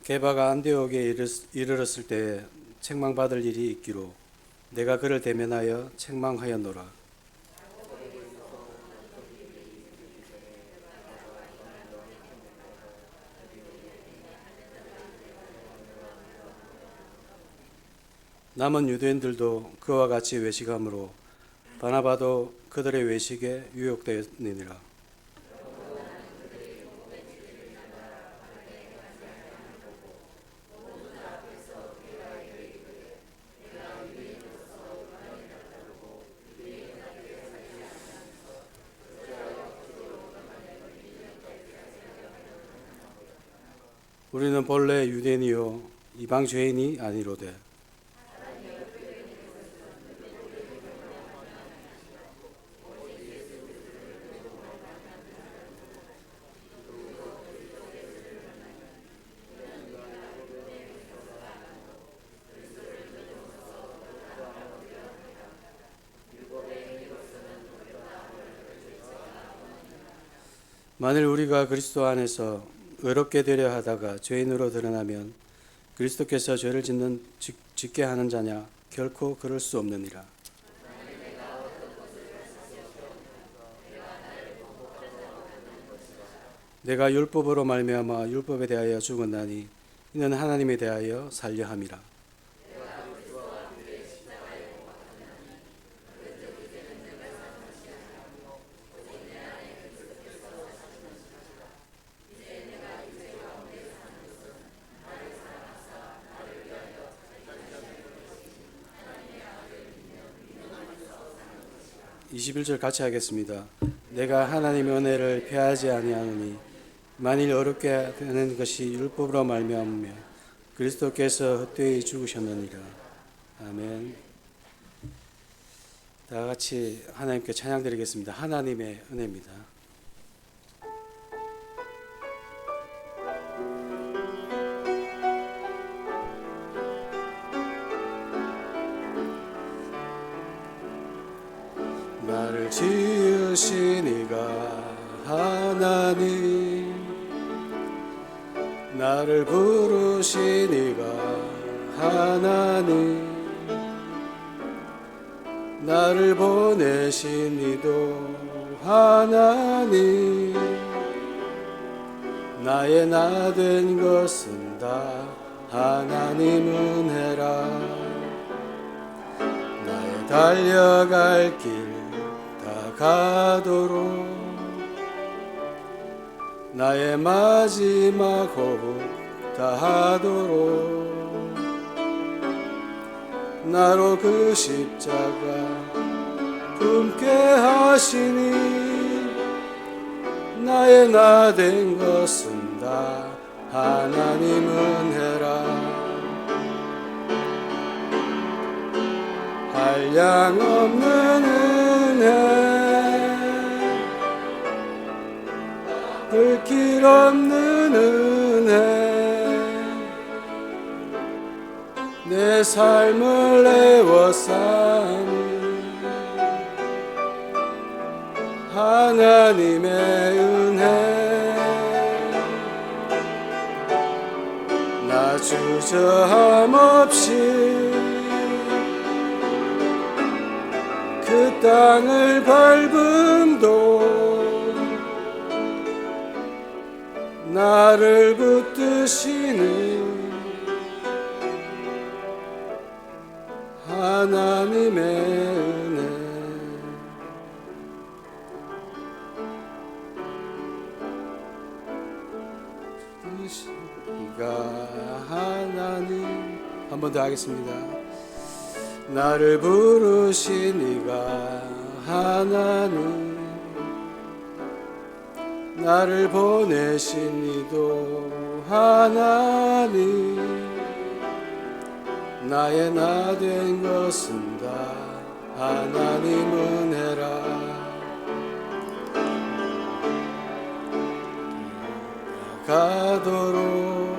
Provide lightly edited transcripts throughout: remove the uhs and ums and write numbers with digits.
게바가 안디옥에 이르렀을 때에 책망받을 일이 있기로 내가 그를 대면하여 책망하였노라. 남은 유대인들도 그와 같이 외식함으로 바나바도 그들의 외식에 유혹되었느니라. 우리는 본래 유대인이요 이방 죄인이 아니로되 만일 우리가 그리스도 안에서 의롭게 되려 하다가 죄인으로 드러나면 그리스도께서 죄를 짓게 하는 자냐? 결코 그럴 수 없느니라. 내가 율법으로 말미암아 율법에 대하여 죽었나니 이는 하나님에 대하여 살려 함이라. 21절 같이 하겠습니다. 내가 하나님의 은혜를 폐하지 아니하노니 만일 어렵게 되는 것이 율법으로 말미암으며 그리스도께서 헛되이 죽으셨느니라. 아멘. 다 같이 하나님께 찬양드리겠습니다. 하나님의 은혜입니다. 나를 지으신 이가 하나님, 나를 부르신 이가 하나님, 나를 보내신 이도 하나님, 나의 나 된 것은 다 하나님 은혜라. 나의 달려갈 길 가도록 나의 마지막 호흡 다하도록 나로 그 십자가 품게 하시니 나의 나 된 것은 다 하나님 은혜라. 한량없는 은혜, 불길 없는 은혜, 내 삶을 애워싸는 하나님의 은혜. 나 주저함 없이 그 땅을 밟음도 나를 붙드시는 하나님의 은혜. 이가 하나님. 한 번 더 하겠습니다. 나를 부르신 이가 하나님, 나를 보내신 이도 하나님, 나의 나 된 것은 다 하나님 은혜라. 가도록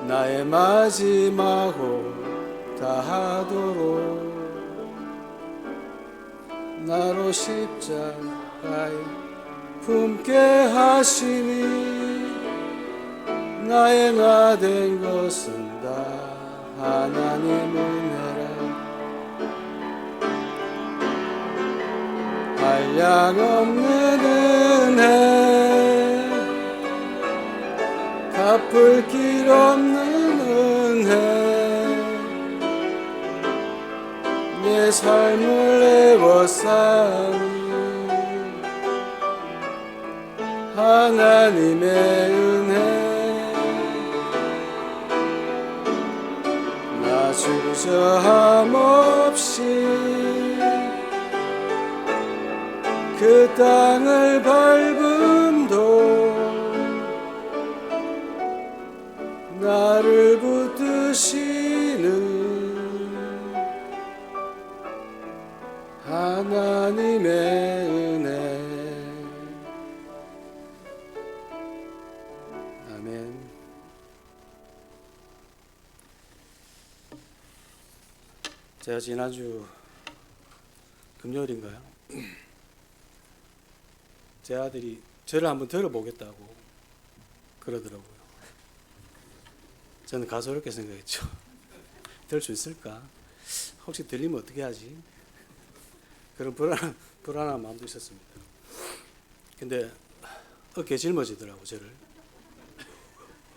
나의 마지막 호흡 다하도록 나로 십자가에 품게 하시니 나의 나 된 것은 다 하나님 은혜라. 한량없는 은혜, 갚을 길 없는 은혜, 내 삶을 애워싸는 하나님의 은혜. 나 주저함 없이 그 땅을 밟음도 나를 붙드시는 하나님의 은혜. 아멘. 제가 지난주 금요일인가요? 제 아들이 저를 한번 들어보겠다고 그러더라고요. 저는 가소롭게 생각했죠. 들 수 있을까? 혹시 들리면 어떻게 하지? 그런 불안한 마음도 있었습니다. 근데 어깨 짊어지더라고 저를.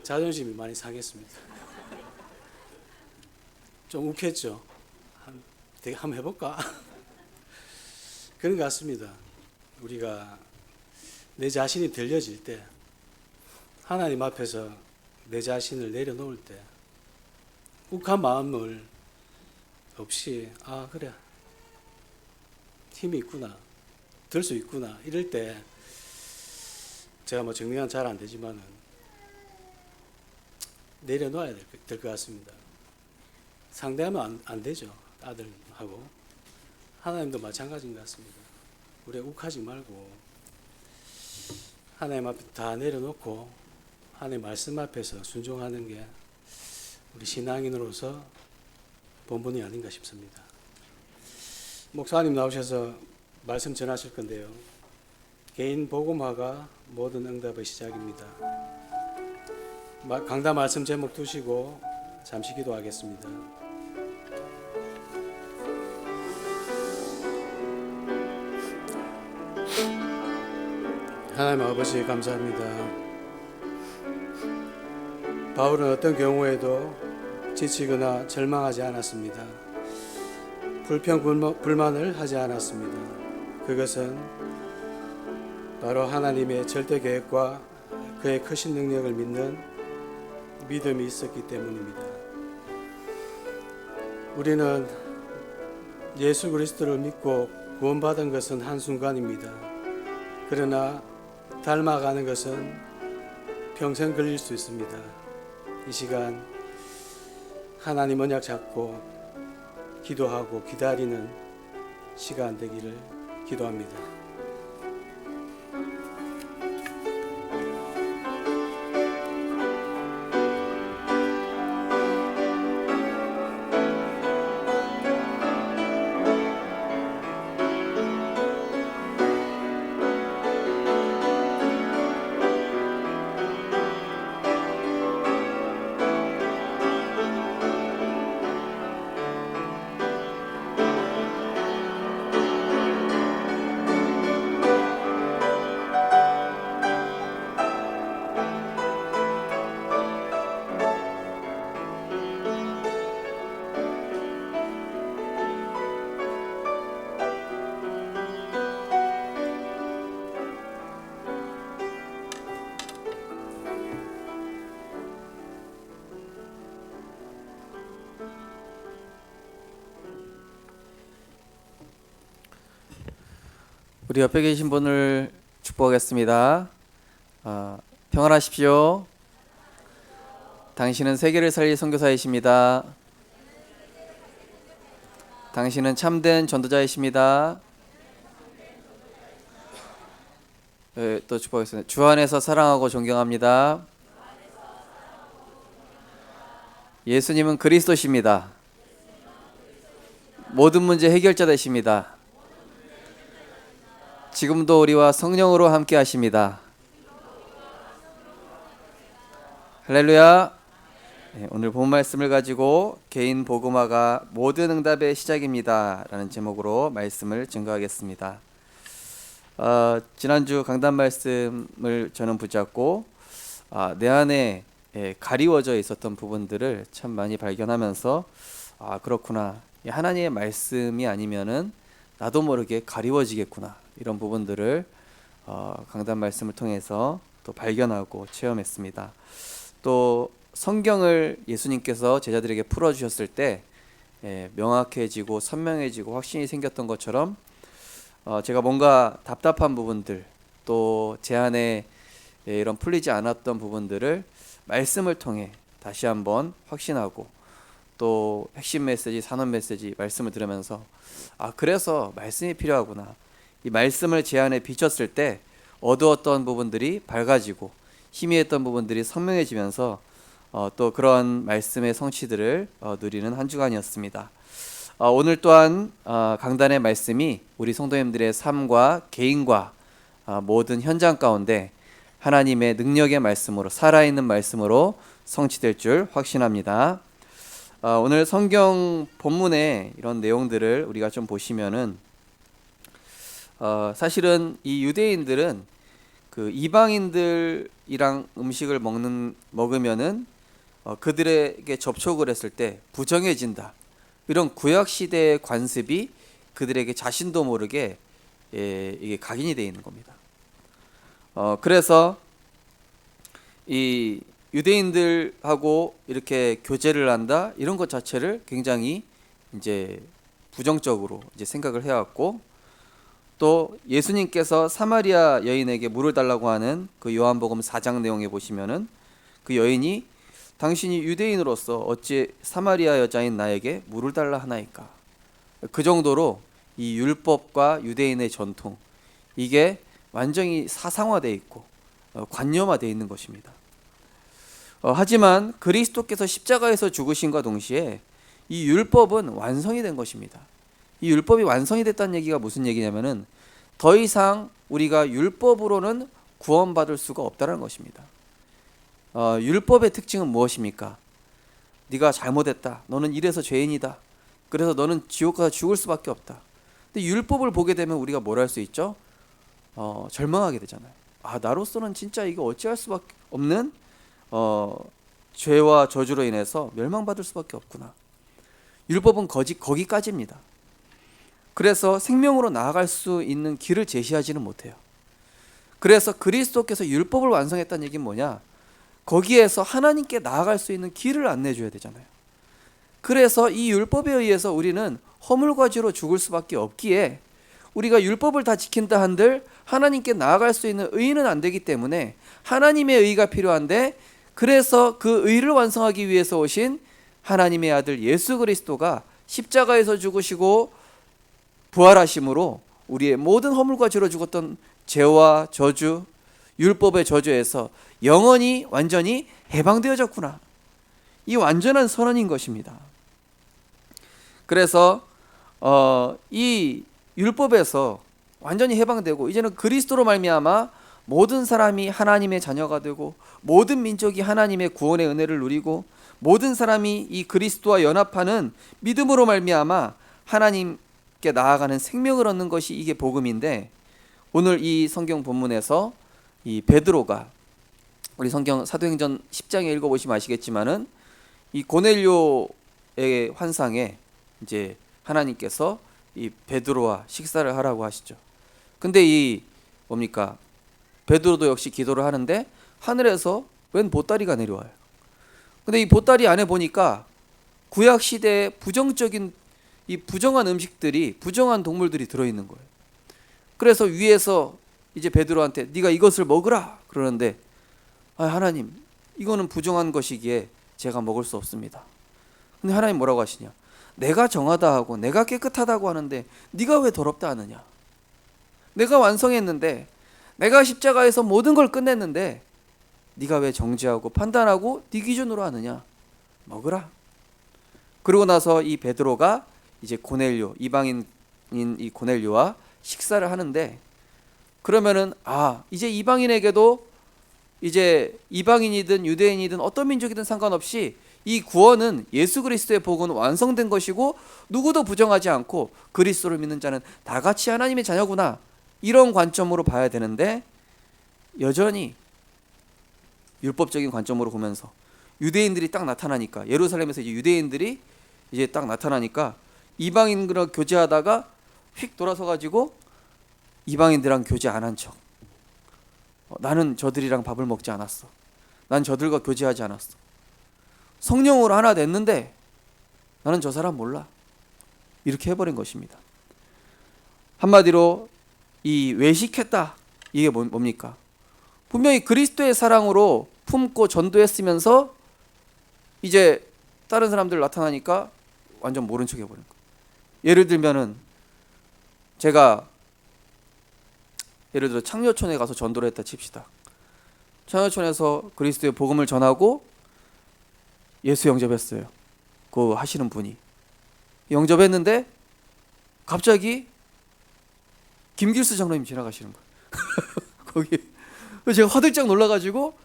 자존심이 많이 상했습니다. 좀 욱했죠. 한번 해볼까? 그런 것 같습니다. 우리가 내 자신이 들려질 때, 하나님 앞에서 내 자신을 내려놓을 때, 욱한 마음을 없이 그래, 힘이 있구나, 들 수 있구나 이럴 때, 제가 뭐 정리가 잘 안 되지만은 내려놓아야 될 것 같습니다. 상대하면 안 되죠. 아들하고 하나님도 마찬가지인 것 같습니다. 우리 욱하지 말고 하나님 앞에 다 내려놓고 하나님 말씀 앞에서 순종하는 게 우리 신앙인으로서 본분이 아닌가 싶습니다. 목사님 나오셔서 말씀 전하실 건데요. 개인 복음화가 모든 응답의 시작입니다. 강단 말씀 제목 두시고 잠시 기도하겠습니다. 하나님 아버지 감사합니다. 바울은 어떤 경우에도 지치거나 절망하지 않았습니다. 불평불만을 하지 않았습니다. 그것은 바로 하나님의 절대 계획과 그의 크신 능력을 믿는 믿음이 있었기 때문입니다. 우리는 예수 그리스도를 믿고 구원받은 것은 한순간입니다. 그러나 닮아가는 것은 평생 걸릴 수 있습니다. 이 시간 하나님 언약 잡고 기도하고 기다리는 시간 되기를 기도합니다. 우리 옆에 계신 분을 축복하겠습니다. 평안하십시오. 당신은 세계를 살릴 선교사이십니다. 당신은 참된 전도자이십니다. 네, 또 축복하겠습니다. 주 안에서 사랑하고 존경합니다. 예수님은 그리스도십니다. 모든 문제 해결자 되십니다. 지금도 우리와 성령으로 함께 하십니다. 할렐루야. 네, 오늘 본 말씀을 가지고 개인 복음화가 모든 응답의 시작입니다 라는 제목으로 말씀을 증거하겠습니다. 지난주 강단 말씀을 저는 붙잡고 내 안에 가리워져 있었던 부분들을 참 많이 발견하면서 그렇구나, 하나님의 말씀이 아니면은 나도 모르게 가리워지겠구나, 이런 부분들을 강단 말씀을 통해서 또 발견하고 체험했습니다. 또 성경을 예수님께서 제자들에게 풀어주셨을 때 명확해지고 선명해지고 확신이 생겼던 것처럼 제가 뭔가 답답한 부분들, 또 제 안에 이런 풀리지 않았던 부분들을 말씀을 통해 다시 한번 확신하고, 또 핵심 메시지, 산업 메시지 말씀을 들으면서 그래서 말씀이 필요하구나, 이 말씀을 제 안에 비췄을 때 어두웠던 부분들이 밝아지고 희미했던 부분들이 선명해지면서 또 그런 말씀의 성취들을 누리는 한 주간이었습니다. 오늘 또한 강단의 말씀이 우리 성도님들의 삶과 개인과 모든 현장 가운데 하나님의 능력의 말씀으로, 살아있는 말씀으로 성취될 줄 확신합니다. 오늘 성경 본문의 이런 내용들을 우리가 좀 보시면은 사실은 이 유대인들은 그 이방인들이랑 음식을 먹으면은 그들에게 접촉을 했을 때 부정해진다, 이런 구약 시대의 관습이 그들에게 자신도 모르게 이게 각인이 되어 있는 겁니다. 그래서 이 유대인들하고 이렇게 교제를 한다, 이런 것 자체를 굉장히 이제 부정적으로 이제 생각을 해왔고, 또 예수님께서 사마리아 여인에게 물을 달라고 하는 그 요한복음 4장 내용에 보시면은 그 여인이 당신이 유대인으로서 어찌 사마리아 여자인 나에게 물을 달라 하나이까, 그 정도로 이 율법과 유대인의 전통, 이게 완전히 사상화되어 있고 관념화되어 있는 것입니다. 하지만 그리스도께서 십자가에서 죽으심과 동시에 이 율법은 완성이 된 것입니다. 이 율법이 완성이 됐다는 얘기가 무슨 얘기냐면은 더 이상 우리가 율법으로는 구원받을 수가 없다는 것입니다. 율법의 특징은 무엇입니까? 네가 잘못했다, 너는 이래서 죄인이다, 그래서 너는 지옥 가서 죽을 수밖에 없다. 근데 율법을 보게 되면 우리가 뭘 할 수 있죠? 절망하게 되잖아요. 나로서는 진짜 이거 어찌할 수밖에 없는 죄와 저주로 인해서 멸망받을 수밖에 없구나. 율법은 거기까지입니다. 그래서 생명으로 나아갈 수 있는 길을 제시하지는 못해요. 그래서 그리스도께서 율법을 완성했다는 얘기는 뭐냐? 거기에서 하나님께 나아갈 수 있는 길을 안내줘야 되잖아요. 그래서 이 율법에 의해서 우리는 허물과 죄로 죽을 수밖에 없기에, 우리가 율법을 다 지킨다 한들 하나님께 나아갈 수 있는 의는 안 되기 때문에 하나님의 의가 필요한데, 그래서 그 의를 완성하기 위해서 오신 하나님의 아들 예수 그리스도가 십자가에서 죽으시고 부활하심으로 우리의 모든 허물과 죄로 죽었던 죄와 저주, 율법의 저주에서 영원히 완전히 해방되어졌구나. 이 완전한 선언인 것입니다. 그래서 이 율법에서 완전히 해방되고, 이제는 그리스도로 말미암아 모든 사람이 하나님의 자녀가 되고, 모든 민족이 하나님의 구원의 은혜를 누리고, 모든 사람이 이 그리스도와 연합하는 믿음으로 말미암아 하나님께 나아가는 생명을 얻는 것이 이게 복음인데, 오늘 이 성경 본문에서 이 베드로가, 우리 성경 사도행전 10장에 읽어보시면 아시겠지만은 이 고넬료의 환상에 이제 하나님께서 이 베드로와 식사를 하라고 하시죠. 근데 이 뭡니까? 베드로도 역시 기도를 하는데 하늘에서 웬 보따리가 내려와요. 근데 이 보따리 안에 보니까 구약 시대의 부정적인 이 부정한 음식들이, 부정한 동물들이 들어있는 거예요. 그래서 위에서 이제 베드로한테 네가 이것을 먹으라 그러는데, 하나님, 이거는 부정한 것이기에 제가 먹을 수 없습니다. 근데 하나님 뭐라고 하시냐? 내가 정하다 하고 내가 깨끗하다고 하는데 네가 왜 더럽다 하느냐? 내가 완성했는데, 내가 십자가에서 모든 걸 끝냈는데 네가 왜 정죄하고 판단하고 네 기준으로 하느냐? 먹으라. 그러고 나서 이 베드로가 이제 고넬료, 이방인인 이 고넬료와 식사를 하는데, 그러면은 이제 이방인에게도 이제 이방인이든 유대인이든 어떤 민족이든 상관없이 이 구원은 예수 그리스도의 복은 완성된 것이고 누구도 부정하지 않고 그리스도를 믿는 자는 다 같이 하나님의 자녀구나, 이런 관점으로 봐야 되는데, 여전히 율법적인 관점으로 보면서 유대인들이 딱 나타나니까, 예루살렘에서 이제 유대인들이 이제 딱 나타나니까 이방인들과 교제하다가 휙 돌아서 가지고 이방인들랑 교제 안 한 척, 나는 저들이랑 밥을 먹지 않았어, 난 저들과 교제하지 않았어, 성령으로 하나 됐는데 나는 저 사람 몰라, 이렇게 해버린 것입니다. 한마디로 이 외식했다, 이게 뭡니까? 분명히 그리스도의 사랑으로 품고 전도했으면서 이제 다른 사람들 나타나니까 완전 모른 척 해버린 거예요. 예를 들면은 제가 예를 들어 창녀촌에 가서 전도를 했다 칩시다. 창녀촌에서 그리스도의 복음을 전하고 예수 영접했어요. 그 하시는 분이 영접했는데 갑자기 김길수 장로님 지나가시는 거예요. 거기 제가 화들짝 놀라가지고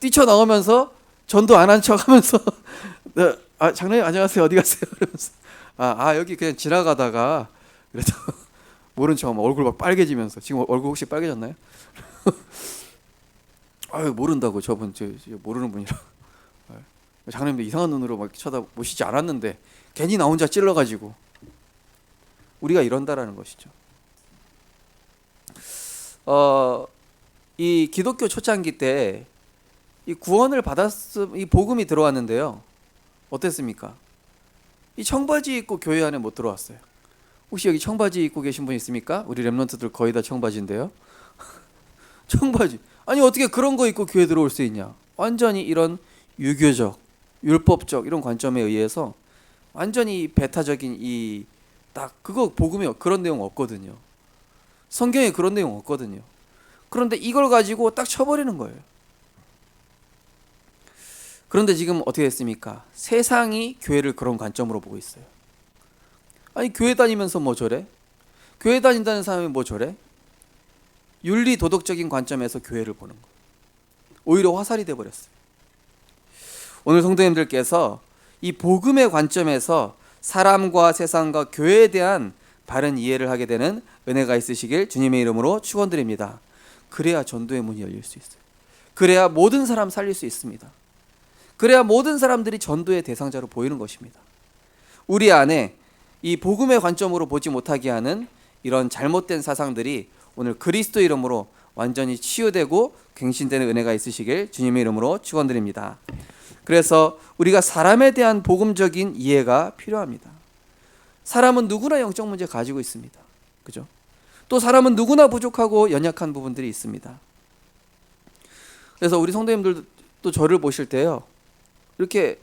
뛰쳐나오면서 전도 안 한 척하면서 장로님 안녕하세요, 어디 가세요? 그러면서 여기 그냥 지나가다가, 그래도 모른 척 얼굴 막 빨개지면서, 지금 얼굴 혹시 빨개졌나요? 모른다고, 저분 저 모르는 분이라. 장로님도 이상한 눈으로 막 쳐다보시지 않았는데 괜히 나 혼자 찔러가지고. 우리가 이런다라는 것이죠. 이 기독교 초창기 때 이 구원을 이 복음이 들어왔는데요, 어땠습니까? 이 청바지 입고 교회 안에 못 들어왔어요. 혹시 여기 청바지 입고 계신 분 있습니까? 우리 랩런트들 거의 다 청바지인데요. 청바지, 아니 어떻게 그런 거 입고 교회 들어올 수 있냐? 완전히 이런 유교적, 율법적 이런 관점에 의해서 완전히 배타적인 이 딱 그거 복음에 그런 내용 없거든요. 성경에 그런 내용 없거든요. 그런데 이걸 가지고 딱 쳐버리는 거예요. 그런데 지금 어떻게 됐습니까? 세상이 교회를 그런 관점으로 보고 있어요. 아니 교회 다니면서 뭐 저래? 교회 다닌다는 사람이 뭐 저래? 윤리 도덕적인 관점에서 교회를 보는 거예요. 오히려 화살이 돼버렸어요. 오늘 성도님들께서 이 복음의 관점에서 사람과 세상과 교회에 대한 바른 이해를 하게 되는 은혜가 있으시길 주님의 이름으로 축원드립니다. 그래야 전도의 문이 열릴 수 있어요. 그래야 모든 사람 살릴 수 있습니다. 그래야 모든 사람들이 전도의 대상자로 보이는 것입니다. 우리 안에 이 복음의 관점으로 보지 못하게 하는 이런 잘못된 사상들이 오늘 그리스도 이름으로 완전히 치유되고 갱신되는 은혜가 있으시길 주님의 이름으로 축원드립니다. 그래서 우리가 사람에 대한 복음적인 이해가 필요합니다. 사람은 누구나 영적 문제 가지고 있습니다. 그죠? 또 사람은 누구나 부족하고 연약한 부분들이 있습니다. 그래서 우리 성도님들도 저를 보실 때요, 이렇게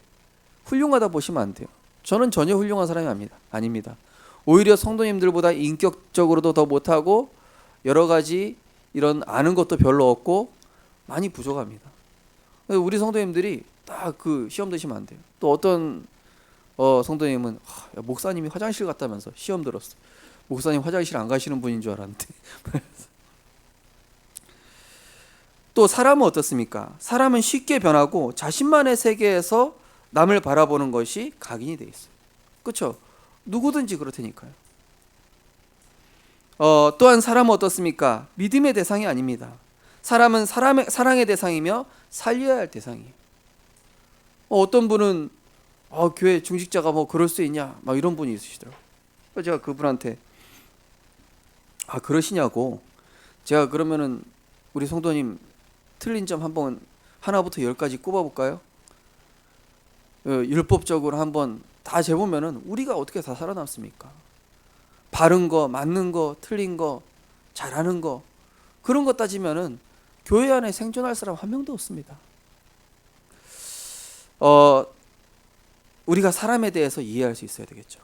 훌륭하다 보시면 안 돼요. 저는 전혀 훌륭한 사람이 아닙니다. 오히려 성도님들보다 인격적으로도 더 못하고 여러 가지 이런 아는 것도 별로 없고 많이 부족합니다. 우리 성도님들이 딱 그 시험 드시면 안 돼요. 또 어떤 성도님은 목사님이 화장실 갔다면서 시험 들었어. 목사님 화장실 안 가시는 분인 줄 알았는데. 또 사람은 어떻습니까? 사람은 쉽게 변하고 자신만의 세계에서 남을 바라보는 것이 각인이 돼 있어요. 그렇죠? 누구든지 그렇다니까요. 또한 사람은 어떻습니까? 믿음의 대상이 아닙니다. 사람은 사랑의 대상이며 살려야 할 대상이에요. 어떤 분은 교회 중직자가 뭐 그럴 수 있냐 막 이런 분이 있으시더라고요. 제가 그분한테 그러시냐고, 제가 그러면은 우리 성도님 틀린 점 한번 하나부터 10까지 꼽아볼까요? 율법적으로 한번 다 재보면은 우리가 어떻게 다 살아남습니까? 바른 거, 맞는 거, 틀린 거, 잘하는 거, 그런 거 따지면은 교회 안에 생존할 사람 한 명도 없습니다. 우리가 사람에 대해서 이해할 수 있어야 되겠죠.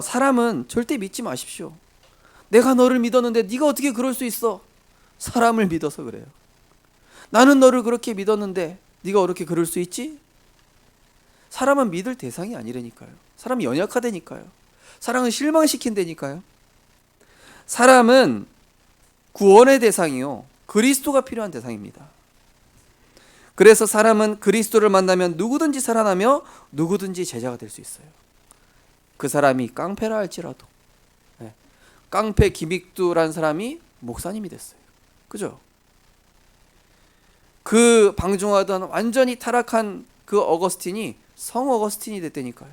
사람은 절대 믿지 마십시오. 내가 너를 믿었는데 네가 어떻게 그럴 수 있어? 사람을 믿어서 그래요. 나는 너를 그렇게 믿었는데 네가 어떻게 그럴 수 있지? 사람은 믿을 대상이 아니라니까요. 사람이 연약하다니까요. 사람은 실망시킨다니까요. 사람은 구원의 대상이요, 그리스도가 필요한 대상입니다. 그래서 사람은 그리스도를 만나면 누구든지 살아나며 누구든지 제자가 될 수 있어요. 그 사람이 깡패라 할지라도. 깡패 김익두라는 사람이 목사님이 됐어요. 그죠? 그 방종하던 완전히 타락한 그 어거스틴이 성 어거스틴이 됐다니까요.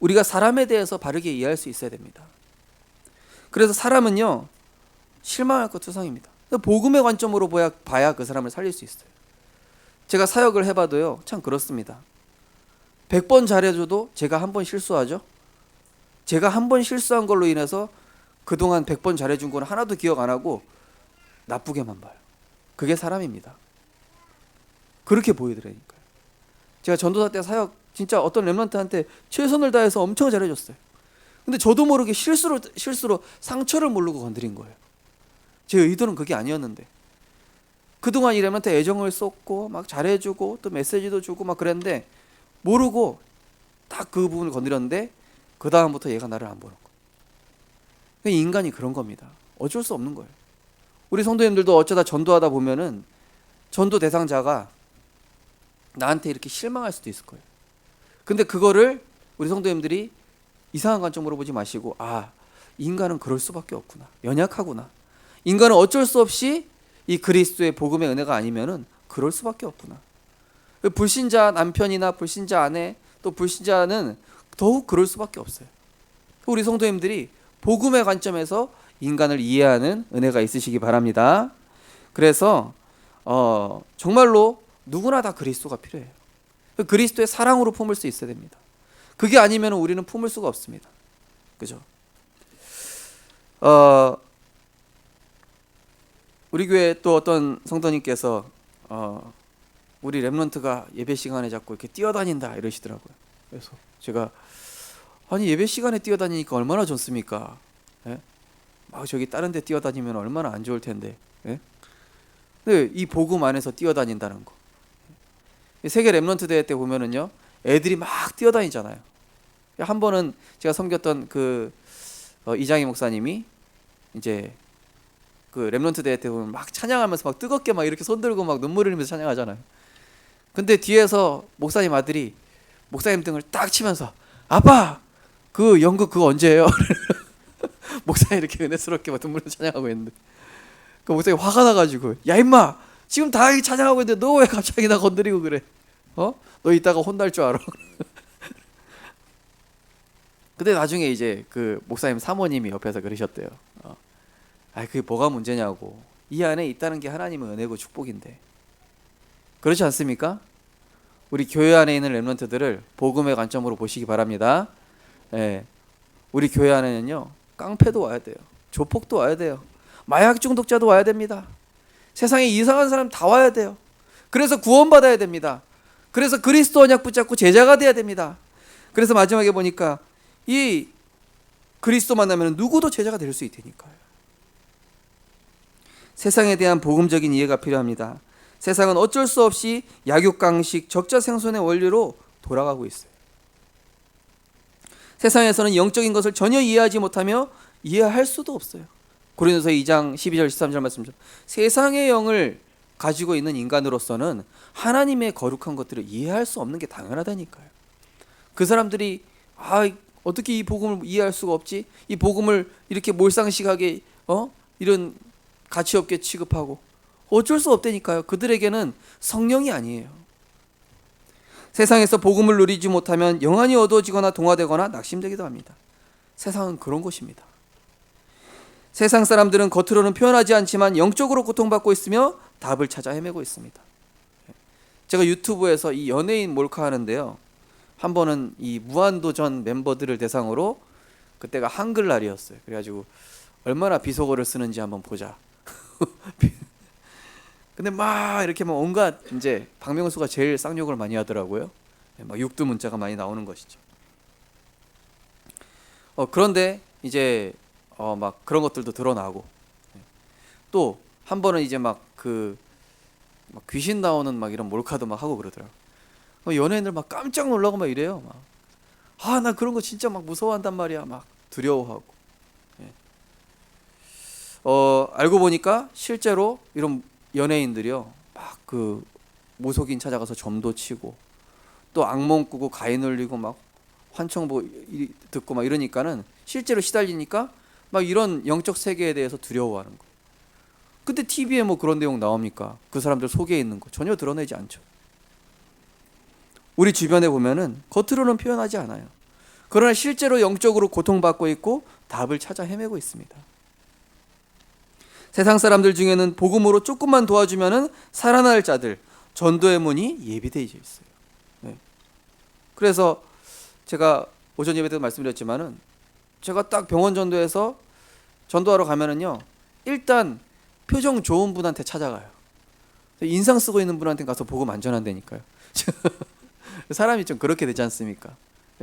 우리가 사람에 대해서 바르게 이해할 수 있어야 됩니다. 그래서 사람은요, 실망할 것 투성입니다. 복음의 관점으로 봐야 그 사람을 살릴 수 있어요. 제가 사역을 해봐도요, 참 그렇습니다. 100번 잘해줘도 제가 한 번 실수하죠. 제가 한 번 실수한 걸로 인해서 그동안 100번 잘해준 거는 하나도 기억 안 하고 나쁘게만 봐요. 그게 사람입니다. 그렇게 보이더라니까요. 제가 전도사 때 사역 진짜 어떤 렘넌트한테 최선을 다해서 엄청 잘해줬어요. 근데 저도 모르게 실수로 상처를 모르고 건드린 거예요. 제 의도는 그게 아니었는데, 그동안 이 렘넌트 애정을 쏟고 막 잘해주고 또 메시지도 주고 막 그랬는데 모르고 딱 그 부분을 건드렸는데 그 다음부터 얘가 나를 안 보는 거예요. 인간이 그런 겁니다. 어쩔 수 없는 거예요. 우리 성도님들도 어쩌다 전도하다 보면은 전도 대상자가 나한테 이렇게 실망할 수도 있을 거예요. 근데 그거를 우리 성도님들이 이상한 관점으로 보지 마시고, 아, 인간은 그럴 수밖에 없구나, 연약하구나, 인간은 어쩔 수 없이 이 그리스도의 복음의 은혜가 아니면은 그럴 수밖에 없구나. 불신자 남편이나 불신자 아내, 또 불신자는 더욱 그럴 수밖에 없어요. 우리 성도님들이 복음의 관점에서 인간을 이해하는 은혜가 있으시기 바랍니다. 그래서 정말로 누구나 다 그리스도가 필요해요. 그리스도의 사랑으로 품을 수 있어야 됩니다. 그게 아니면 우리는 품을 수가 없습니다. 그죠? 우리 교회 또 어떤 성도님께서 우리 렘넌트가 예배 시간에 자꾸 이렇게 뛰어다닌다 이러시더라고요. 그래서 제가, 아니 예배 시간에 뛰어다니니까 얼마나 좋습니까? 예? 막 저기 다른 데 뛰어다니면 얼마나 안 좋을 텐데. 예? 근데 이 복음 안에서 뛰어다닌다는 거. 세계 렘넌트 대회 때 보면은요, 애들이 막 뛰어다니잖아요. 한 번은 제가 섬겼던 그 이장희 목사님이 이제 그 렘넌트 대회 때 보면 막 찬양하면서 막 뜨겁게 막 이렇게 손 들고 막 눈물 흘리면서 찬양하잖아요. 근데 뒤에서 목사님 아들이 목사님 등을 딱 치면서, 아빠 그 연극 그거 언제예요? 목사님 이렇게 은혜스럽게 막 눈물로 찬양하고 있는데, 그 목사님 화가 나가지고, 야 임마 지금 다 찬양하고 있는데 너 왜 갑자기 나 건드리고 그래? 너 이따가 혼날 줄 알아. 근데 나중에 이제 그 목사님 사모님이 옆에서 그러셨대요. 그게 뭐가 문제냐고. 이 안에 있다는 게 하나님의 은혜고 축복인데. 그렇지 않습니까? 우리 교회 안에 있는 렘넌트들을 복음의 관점으로 보시기 바랍니다. 예. 우리 교회 안에는요, 깡패도 와야 돼요. 조폭도 와야 돼요. 마약 중독자도 와야 됩니다. 세상에 이상한 사람 다 와야 돼요. 그래서 구원받아야 됩니다. 그래서 그리스도 언약 붙잡고 제자가 돼야 됩니다. 그래서 마지막에 보니까 이 그리스도 만나면 누구도 제자가 될 수 있다니까요. 세상에 대한 복음적인 이해가 필요합니다. 세상은 어쩔 수 없이 약육강식, 적자생존의 원리로 돌아가고 있어요. 세상에서는 영적인 것을 전혀 이해하지 못하며 이해할 수도 없어요. 고린도서 2장 12절 13절 말씀처럼 세상의 영을 가지고 있는 인간으로서는 하나님의 거룩한 것들을 이해할 수 없는 게 당연하다니까요. 그 사람들이 어떻게 이 복음을 이해할 수가 없지? 이 복음을 이렇게 몰상식하게 이런 가치 없게 취급하고, 어쩔 수 없다니까요. 그들에게는 성령이 아니에요. 세상에서 복음을 누리지 못하면 영안이 어두워지거나 동화되거나 낙심되기도 합니다. 세상은 그런 곳입니다. 세상 사람들은 겉으로는 표현하지 않지만 영적으로 고통받고 있으며 답을 찾아 헤매고 있습니다. 제가 유튜브에서 이 연예인 몰카 하는데요, 한 번은 이 무한도전 멤버들을 대상으로, 그때가 한글날이었어요. 그래가지고 얼마나 비속어를 쓰는지 한번 보자. 근데 막 이렇게 막 온갖, 이제 박명수가 제일 쌍욕을 많이 하더라고요. 막 육두 문자가 많이 나오는 것이죠. 그런데 이제 막 그런 것들도 드러나고, 또 한 번은 이제 막 귀신 나오는 막 이런 몰카도 막 하고 그러더라고요. 연예인들 막 깜짝 놀라고 막 이래요. 나 그런 거 진짜 막 무서워한단 말이야. 막 두려워하고. 알고 보니까 실제로 이런 연예인들이요, 막 그 무속인 찾아가서 점도 치고 또 악몽 꾸고 가위 눌리고 막 환청보 듣고 막 이러니까는 실제로 시달리니까 막 이런 영적 세계에 대해서 두려워하는 거예요. 근데 TV에 뭐 그런 내용 나옵니까? 그 사람들 속에 있는 거 전혀 드러내지 않죠. 우리 주변에 보면은 겉으로는 표현하지 않아요. 그러나 실제로 영적으로 고통받고 있고 답을 찾아 헤매고 있습니다. 세상 사람들 중에는 복음으로 조금만 도와주면은 살아날 자들, 전도의 문이 예비되어 있어요. 네. 그래서 제가 오전 예배 때도 말씀드렸지만은 제가 딱 병원 전도에서 전도하러 가면은요, 일단 표정 좋은 분한테 찾아가요. 인상 쓰고 있는 분한테 가서 복음 안 전한다니까요. 사람이 좀 그렇게 되지 않습니까?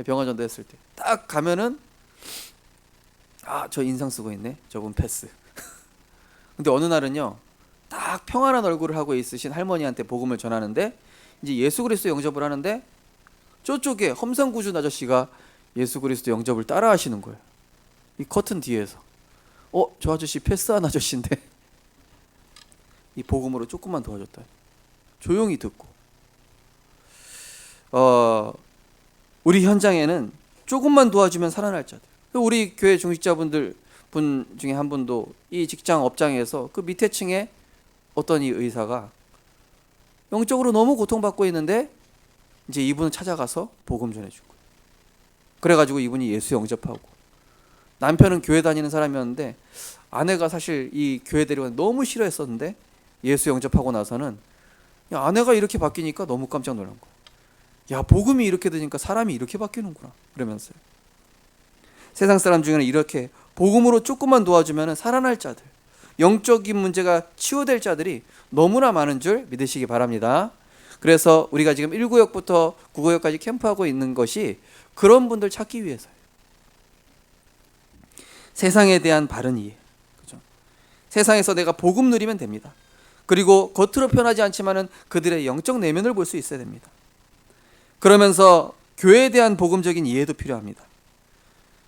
병원 전도했을 때 딱 가면은 저 인상 쓰고 있네, 저분 패스. 근데 어느 날은요, 딱 평안한 얼굴을 하고 있으신 할머니한테 복음을 전하는데 이제 예수 그리스도 영접을 하는데 저쪽에 험상궂은 아저씨가 예수 그리스도 영접을 따라 하시는 거예요. 이 커튼 뒤에서. 저 아저씨 패스한 아저씨인데 이 복음으로 조금만 도와줬다. 조용히 듣고. 우리 현장에는 조금만 도와주면 살아날 자들. 우리 교회 중직자분들 분 중에 한 분도 이 직장 업장에서 그 밑에 층에 어떤 이 의사가 영적으로 너무 고통받고 있는데 이제 이분을 찾아가서 복음 전해준 거예요. 그래가지고 이분이 예수 영접하고, 남편은 교회 다니는 사람이었는데 아내가 사실 이 교회 데려가는 너무 싫어했었는데 예수 영접하고 나서는 아내가 이렇게 바뀌니까 너무 깜짝 놀란 거예요. 야, 복음이 이렇게 되니까 사람이 이렇게 바뀌는구나 그러면서요. 세상 사람 중에는 이렇게 복음으로 조금만 도와주면 살아날 자들, 영적인 문제가 치유될 자들이 너무나 많은 줄 믿으시기 바랍니다. 그래서 우리가 지금 1구역부터 9구역까지 캠프하고 있는 것이 그런 분들 찾기 위해서예요. 세상에 대한 바른 이해, 그죠? 세상에서 내가 복음 누리면 됩니다. 그리고 겉으로 표현하지 않지만은 그들의 영적 내면을 볼 수 있어야 됩니다. 그러면서 교회에 대한 복음적인 이해도 필요합니다.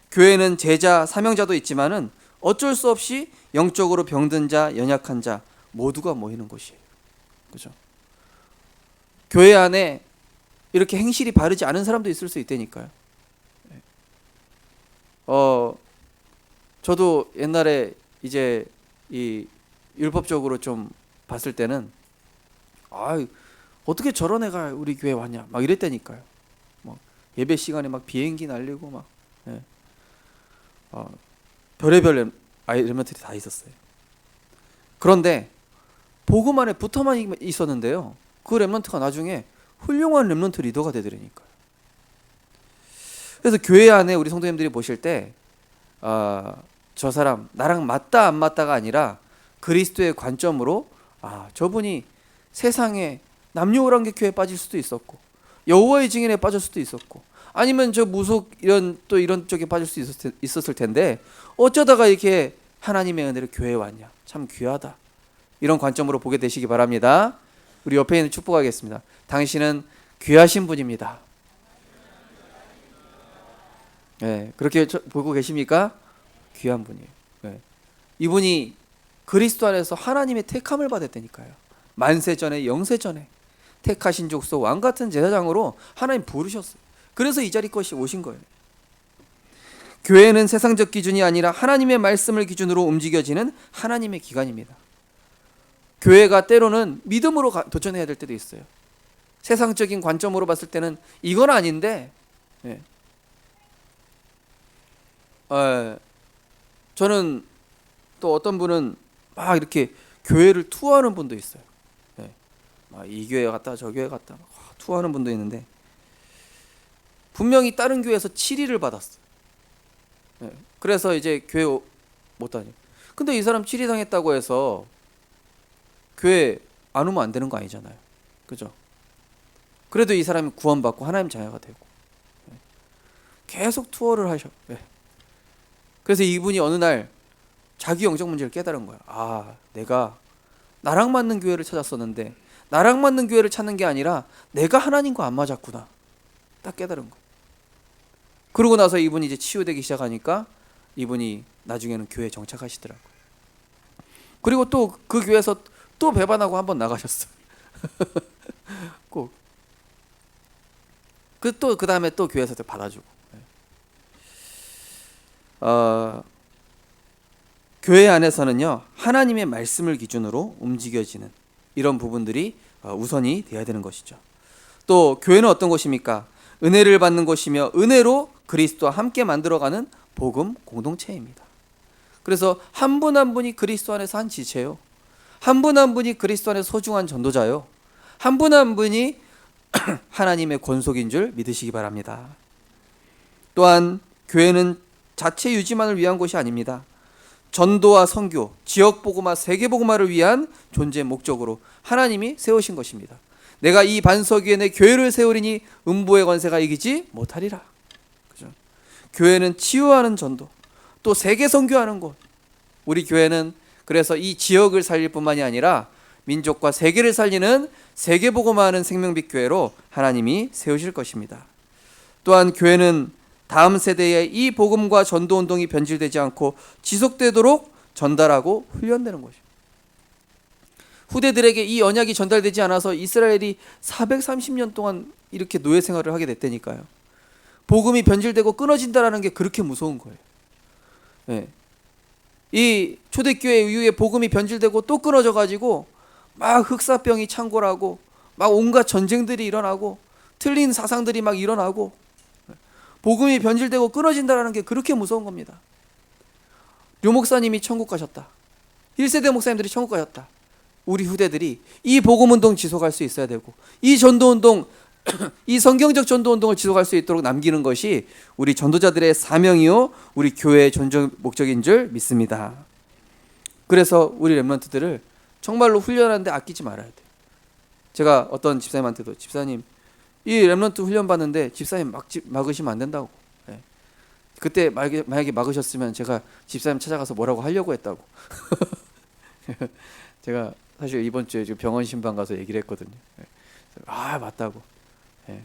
교회는 제자, 사명자도 있지만은 어쩔 수 없이 영적으로 병든 자, 연약한 자 모두가 모이는 곳이에요. 그죠? 교회 안에 이렇게 행실이 바르지 않은 사람도 있을 수 있다니까요. 저도 옛날에 이제 이 율법적으로 좀 봤을 때는 어떻게 저런 애가 우리 교회 왔냐 막 이랬다니까요. 뭐 예배 시간에 막 비행기 날리고 막 별의별 엘리먼트들이 다 있었어요. 그런데 복음 안에 붙어만 있었는데요, 그 렘넌트가 나중에 훌륭한 렘넌트 리더가 되더라니까요. 그래서 교회 안에 우리 성도님들이 보실 때 저 사람 나랑 맞다 안 맞다가 아니라 그리스도의 관점으로 저분이 세상에 남녀오란계 교회에 빠질 수도 있었고 여호와의 증인에 빠질 수도 있었고 아니면 저 무속 이런 쪽에 빠질 수 있었을 텐데 어쩌다가 이렇게 하나님의 은혜로 교회에 왔냐, 참 귀하다, 이런 관점으로 보게 되시기 바랍니다. 우리 옆에 있는 축복하겠습니다. 당신은 귀하신 분입니다. 네, 그렇게 보고 계십니까? 귀한 분이에요. 네. 이분이 그리스도 안에서 하나님의 택함을 받았다니까요. 만세전에 영세전에 택하신 족속 왕같은 제사장으로 하나님 부르셨어요. 그래서 이 자리 것이 오신 거예요. 교회는 세상적 기준이 아니라 하나님의 말씀을 기준으로 움직여지는 하나님의 기관입니다. 교회가 때로는 믿음으로 도전해야 될 때도 있어요. 세상적인 관점으로 봤을 때는 이건 아닌데, 저는 또 어떤 분은 막 이렇게 교회를 투어하는 분도 있어요. 막 이 교회 갔다 저 교회 갔다 투어하는 분도 있는데 분명히 다른 교회에서 7위를 받았어요. 그래서 이제 교회 못 다녀. 근데 이 사람 7위 당했다고 해서 교회 안 오면 안 되는 거 아니잖아요. 그죠? 그래도 이 사람이 구원받고 하나님 자녀가 되고 계속 투어를 하셔. 그래서 이분이 어느 날 자기 영적 문제를 깨달은 거야. 내가 나랑 맞는 교회를 찾았었는데 나랑 맞는 교회를 찾는 게 아니라 내가 하나님과 안 맞았구나. 딱 깨달은 거야. 그러고 나서 이분이 이제 치유되기 시작하니까 이분이 나중에는 교회에 정착하시더라고요. 그리고 또 그 교회에서 또 배반하고 한번 나가셨어요. 꼭. 그 다음에 또 교회에서 또 받아주고. 교회 안에서는요, 하나님의 말씀을 기준으로 움직여지는 이런 부분들이 우선이 돼야 되는 것이죠. 또 교회는 어떤 곳입니까? 은혜를 받는 곳이며 은혜로 그리스도와 함께 만들어가는 복음 공동체입니다. 그래서 한 분 한 분이 그리스도 안에서 한 지체요. 한 분 한 분이 그리스도 안에 소중한 전도자요. 한 분 한 분이 하나님의 권속인 줄 믿으시기 바랍니다. 또한 교회는 자체 유지만을 위한 곳이 아닙니다. 전도와 선교, 지역 복음화, 세계 복음화를 위한 존재 목적으로 하나님이 세우신 것입니다. 내가 이 반석 위에 내 교회를 세우리니 음부의 권세가 이기지 못하리라. 그죠? 교회는 치유하는 전도, 또 세계 선교하는 곳. 우리 교회는 그래서 이 지역을 살릴 뿐만이 아니라 민족과 세계를 살리는 세계 복음화하는 생명빛 교회로 하나님이 세우실 것입니다. 또한 교회는 다음 세대에 이 복음과 전도 운동이 변질되지 않고 지속되도록 전달하고 훈련되는 것입니다. 후대들에게 이 언약이 전달되지 않아서 이스라엘이 430년 동안 이렇게 노예 생활을 하게 됐다니까요. 복음이 변질되고 끊어진다라는 게 그렇게 무서운 거예요. 네. 이 초대교회 이후에 복음이 변질되고 또 끊어져 가지고 막 흑사병이 창궐하고 막 온갖 전쟁들이 일어나고 틀린 사상들이 막 일어나고 복음이 변질되고 끊어진다라는 게 그렇게 무서운 겁니다. 류 목사님이 천국 가셨다. 1세대 목사님들이 천국 가셨다. 우리 후대들이 이 복음운동 지속할 수 있어야 되고 이 전도운동, 이 성경적 전도운동을 지속할 수 있도록 남기는 것이 우리 전도자들의 사명이요 우리 교회의 존재 목적인 줄 믿습니다. 그래서 우리 렘넌트들을 정말로 훈련하는데 아끼지 말아야 돼요. 제가 어떤 집사님한테도 집사님 이 렘넌트 훈련 받는데 집사님 막으시면 안 된다고. 네. 그때 만약에 막으셨으면 제가 집사님 찾아가서 뭐라고 하려고 했다고. 제가 사실 이번 주에 지금 병원 신방 가서 얘기를 했거든요. 네. 아 맞다고. 네.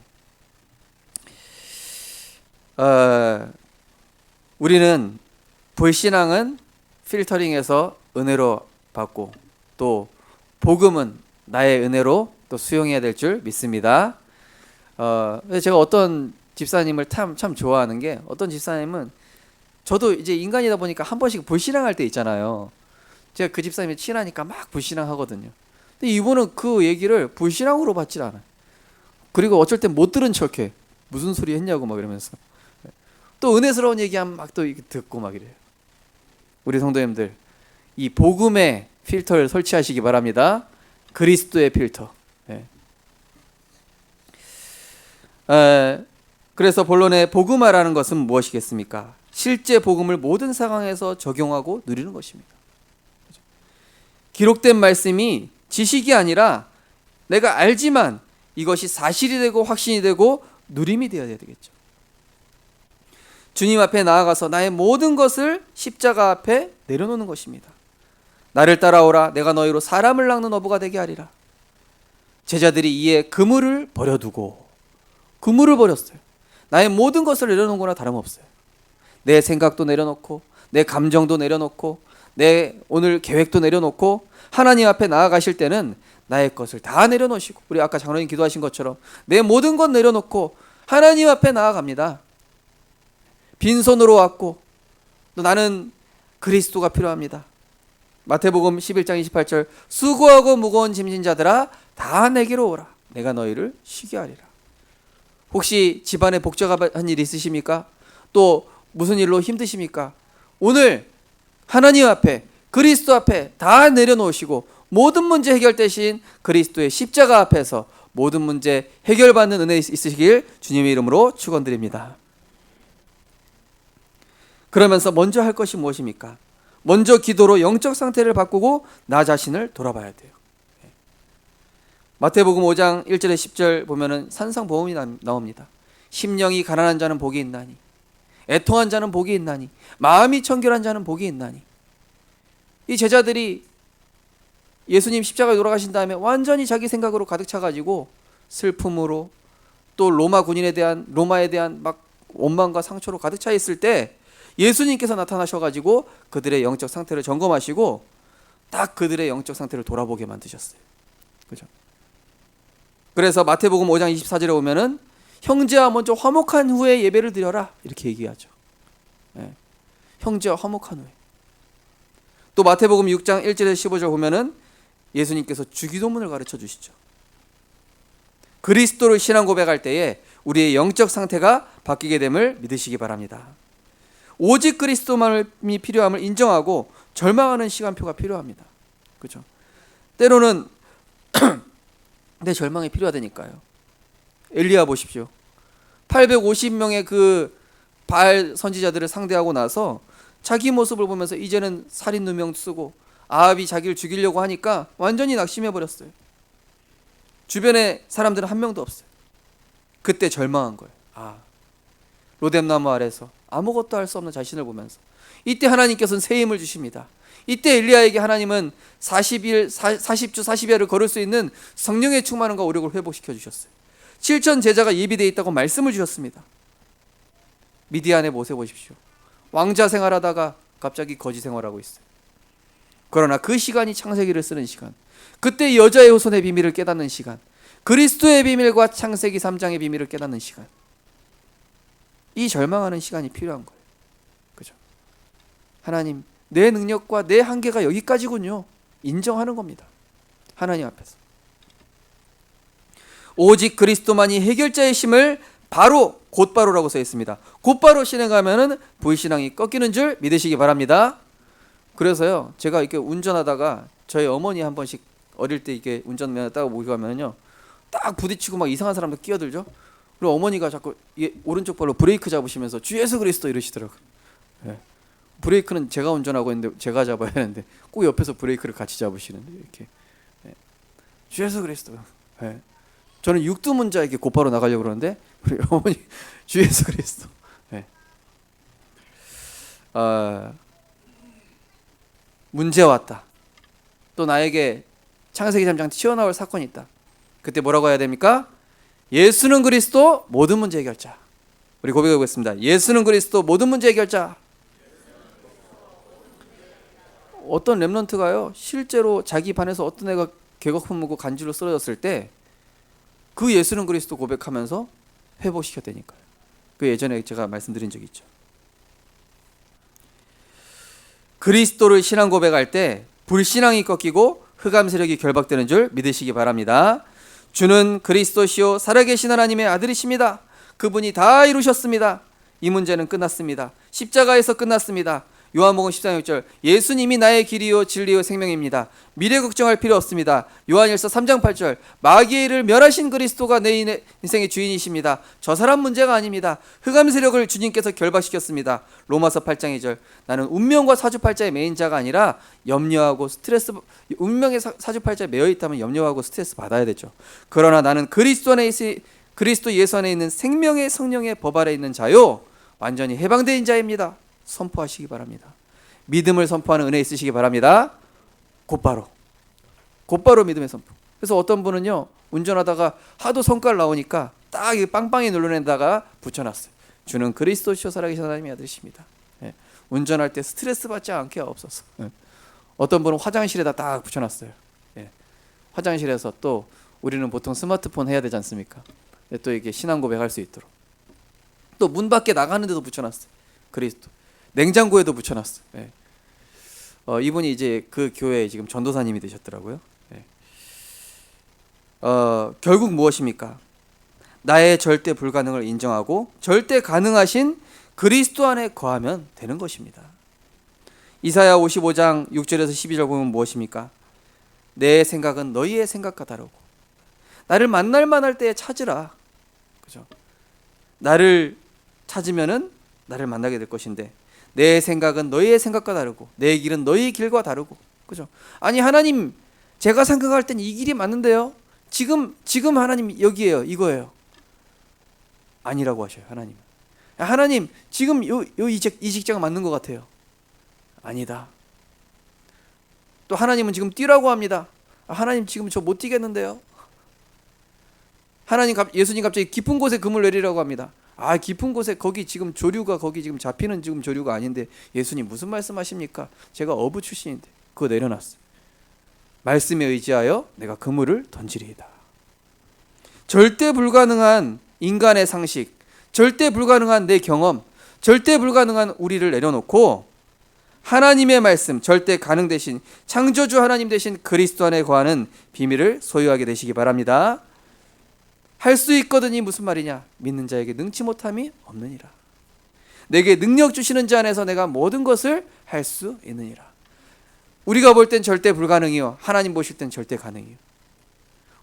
우리는 불신앙은 필터링해서 은혜로 받고 또 복음은 나의 은혜로 또 수용해야 될 줄 믿습니다. 제가 어떤 집사님을 참 좋아하는 게 어떤 집사님은 저도 이제 인간이다 보니까 한 번씩 불신앙할 때 있잖아요. 제가 그 집사님이 친하니까 막 불신앙하거든요. 근데 이분은 그 얘기를 불신앙으로 받질 않아요. 그리고 어쩔 땐 못 들은 척해. 무슨 소리 했냐고 막 이러면서. 또 은혜스러운 얘기하면 막 또 듣고 막 이래요. 우리 성도님들 이 복음의 필터를 설치하시기 바랍니다. 그리스도의 필터. 네. 그래서 본론의 복음화라는 것은 무엇이겠습니까? 실제 복음을 모든 상황에서 적용하고 누리는 것입니다. 기록된 말씀이 지식이 아니라 내가 알지만 이것이 사실이 되고 확신이 되고 누림이 되어야 되겠죠. 주님 앞에 나아가서 나의 모든 것을 십자가 앞에 내려놓는 것입니다. 나를 따라오라 내가 너희로 사람을 낚는 어부가 되게 하리라. 제자들이 이에 그물을 버려두고 그물을 버렸어요. 나의 모든 것을 내려놓은 거나 다름없어요. 내 생각도 내려놓고 내 감정도 내려놓고 내 오늘 계획도 내려놓고 하나님 앞에 나아가실 때는 나의 것을 다 내려놓으시고 우리 아까 장로님 기도하신 것처럼 내 모든 것 내려놓고 하나님 앞에 나아갑니다. 빈손으로 왔고 또 나는 그리스도가 필요합니다. 마태복음 11장 28절 수고하고 무거운 짐진 자들아 다 내게로 오라 내가 너희를 쉬게 하리라. 혹시 집안에 복잡한 일 있으십니까? 또 무슨 일로 힘드십니까? 오늘 하나님 앞에 그리스도 앞에 다 내려놓으시고 모든 문제 해결되신 그리스도의 십자가 앞에서 모든 문제 해결받는 은혜 있으시길 주님의 이름으로 축원드립니다. 그러면서 먼저 할 것이 무엇입니까? 먼저 기도로 영적 상태를 바꾸고 나 자신을 돌아봐야 돼요. 마태복음 5장 1절에 10절 보면은 산상보험이 나옵니다. 심령이 가난한 자는 복이 있나니 애통한 자는 복이 있나니 마음이 청결한 자는 복이 있나니. 이 제자들이 예수님 십자가에 돌아가신 다음에 완전히 자기 생각으로 가득 차가지고 슬픔으로 또 로마에 대한 막 원망과 상처로 가득 차 있을 때 예수님께서 나타나셔가지고 그들의 영적 상태를 점검하시고 딱 그들의 영적 상태를 돌아보게 만드셨어요. 그죠? 그래서 마태복음 5장 24절에 보면은 형제와 먼저 화목한 후에 예배를 드려라 이렇게 얘기하죠. 예. 형제와 화목한 후에. 또 마태복음 6장 1절에서 15절 보면은 예수님께서 주기도문을 가르쳐 주시죠. 그리스도를 신앙 고백할 때에 우리의 영적 상태가 바뀌게 됨을 믿으시기 바랍니다. 오직 그리스도만이 필요함을 인정하고 절망하는 시간표가 필요합니다. 그죠? 때로는 내 절망이 필요하다니까요. 엘리야 보십시오. 850명의 그 바알 선지자들을 상대하고 나서 자기 모습을 보면서 이제는 살인 누명 쓰고 아합이 자기를 죽이려고 하니까 완전히 낙심해 버렸어요. 주변에 사람들은 한 명도 없어요. 그때 절망한 거예요. 로뎀나무 아래서 아무것도 할 수 없는 자신을 보면서 이때 하나님께서는 새 힘을 주십니다. 이때 엘리야에게 하나님은 40주 40야를 걸을 수 있는 성령의 충만함과 오력을 회복시켜 주셨어요. 7천 제자가 예비되어 있다고 말씀을 주셨습니다. 미디안의 모세 보십시오. 왕자 생활하다가 갑자기 거지 생활하고 있어요. 그러나 그 시간이 창세기를 쓰는 시간, 그때 여자의 후손의 비밀을 깨닫는 시간, 그리스도의 비밀과 창세기 3장의 비밀을 깨닫는 시간, 이 절망하는 시간이 필요한 거예요. 그죠? 하나님, 내 능력과 내 한계가 여기까지군요. 인정하는 겁니다. 하나님 앞에서. 오직 그리스도만이 해결자이심을 곧바로라고 써 있습니다. 곧바로 실행하면은 불신앙이 꺾이는 줄 믿으시기 바랍니다. 그래서요, 제가 이렇게 운전하다가 저희 어머니 한 번씩 어릴 때 이렇게 운전면허 따고 모기 가면요, 딱 부딪히고 막 이상한 사람들 끼어들죠. 그리고 어머니가 자꾸 오른쪽 발로 브레이크 잡으시면서 주 예수 그리스도 이러시더라고요. 예. 브레이크는 제가 운전하고 있는데 제가 잡아야 하는데 꼭 옆에서 브레이크를 같이 잡으시는데 이렇게. 예. 주 예수 그리스도. 예. 저는 육두문자에게 곧바로 나가려고 그러는데 우리 어머니 주 예수 그리스도. 예. 문제 왔다. 또 나에게 창세기 3장 튀어나올 사건이 있다. 그때 뭐라고 해야 됩니까? 예수는 그리스도 모든 문제 해결자. 우리 고백해 보겠습니다. 예수는 그리스도 모든 문제 해결자. 어떤 렘넌트가요, 실제로 자기 반에서 어떤 애가 개거 품고 간지로 쓰러졌을 때 그 예수는 그리스도 고백하면서 회복시켰다니까요. 그 예전에 제가 말씀드린 적이 있죠. 그리스도를 신앙 고백할 때 불신앙이 꺾이고 흑암 세력이 결박되는 줄 믿으시기 바랍니다. 주는 그리스도시요 살아계신 하나님의 아들이십니다. 그분이 다 이루셨습니다. 이 문제는 끝났습니다. 십자가에서 끝났습니다. 요한복음 14장 6절, 예수님이 나의 길이요 진리요 생명입니다. 미래 걱정할 필요 없습니다. 요한일서 3장 8절, 마귀의 일을 멸하신 그리스도가 내 인생의 주인이십니다. 저 사람 문제가 아닙니다. 흑암 세력을 주님께서 결박시켰습니다. 로마서 8장 2절, 나는 운명과 사주팔자의 매인자가 아니라 염려하고 스트레스, 운명의 사주팔자에 매여 있다면 염려하고 스트레스 받아야 되죠. 그러나 나는 그리스도 예수 안에 있는 생명의 성령의 법 아래 있는 자요 완전히 해방된 자입니다. 선포하시기 바랍니다. 믿음을 선포하는 은혜 있으시기 바랍니다. 곧바로 믿음의 선포. 그래서 어떤 분은요, 운전하다가 하도 성깔 나오니까 딱 빵빵히 눌러낸다가 붙여놨어요. 주는 그리스도시요 살아계신 하나님의 아들이십니다. 예. 운전할 때 스트레스 받지 않게 하옵소서. 예. 어떤 분은 화장실에다 딱 붙여놨어요. 예. 화장실에서 또 우리는 보통 스마트폰 해야 되지 않습니까? 예, 또 이게 신앙 고백할 수 있도록. 또 문 밖에 나가는 데도 붙여놨어요. 그리스도. 냉장고에도 붙여놨어요. 예. 이분이 이제 그 교회에 지금 전도사님이 되셨더라고요. 예. 결국 무엇입니까? 나의 절대 불가능을 인정하고 절대 가능하신 그리스도 안에 거하면 되는 것입니다. 이사야 55장 6절에서 12절 보면 무엇입니까? 내 생각은 너희의 생각과 다르고 나를 만날 만할 때에 찾으라. 그죠? 나를 찾으면은 나를 만나게 될 것인데 내 생각은 너희의 생각과 다르고 내 길은 너희의 길과 다르고. 그죠? 아니 하나님, 제가 생각할 땐 이 길이 맞는데요. 지금 하나님 여기에요. 이거예요. 아니라고 하셔요. 하나님. 하나님, 지금 이 직장 맞는 것 같아요. 아니다. 또 하나님은 지금 뛰라고 합니다. 하나님 지금 저 못 뛰겠는데요. 예수님 갑자기 깊은 곳에 금을 내리라고 합니다. 깊은 곳에 거기 지금 잡히는 지금 조류가 아닌데 예수님 무슨 말씀하십니까? 제가 어부 출신인데 그거 내려놨어요. 말씀에 의지하여 내가 그물을 던지리이다. 절대 불가능한 인간의 상식, 절대 불가능한 내 경험, 절대 불가능한 우리를 내려놓고 하나님의 말씀, 절대 가능 되신 창조주 하나님 되신 그리스도 안에 거하는 비밀을 소유하게 되시기 바랍니다. 할 수 있거든이 무슨 말이냐? 믿는 자에게 능치 못함이 없느니라. 내게 능력 주시는 자 안에서 내가 모든 것을 할 수 있느니라. 우리가 볼 땐 절대 불가능이요, 하나님 보실 땐 절대 가능이요.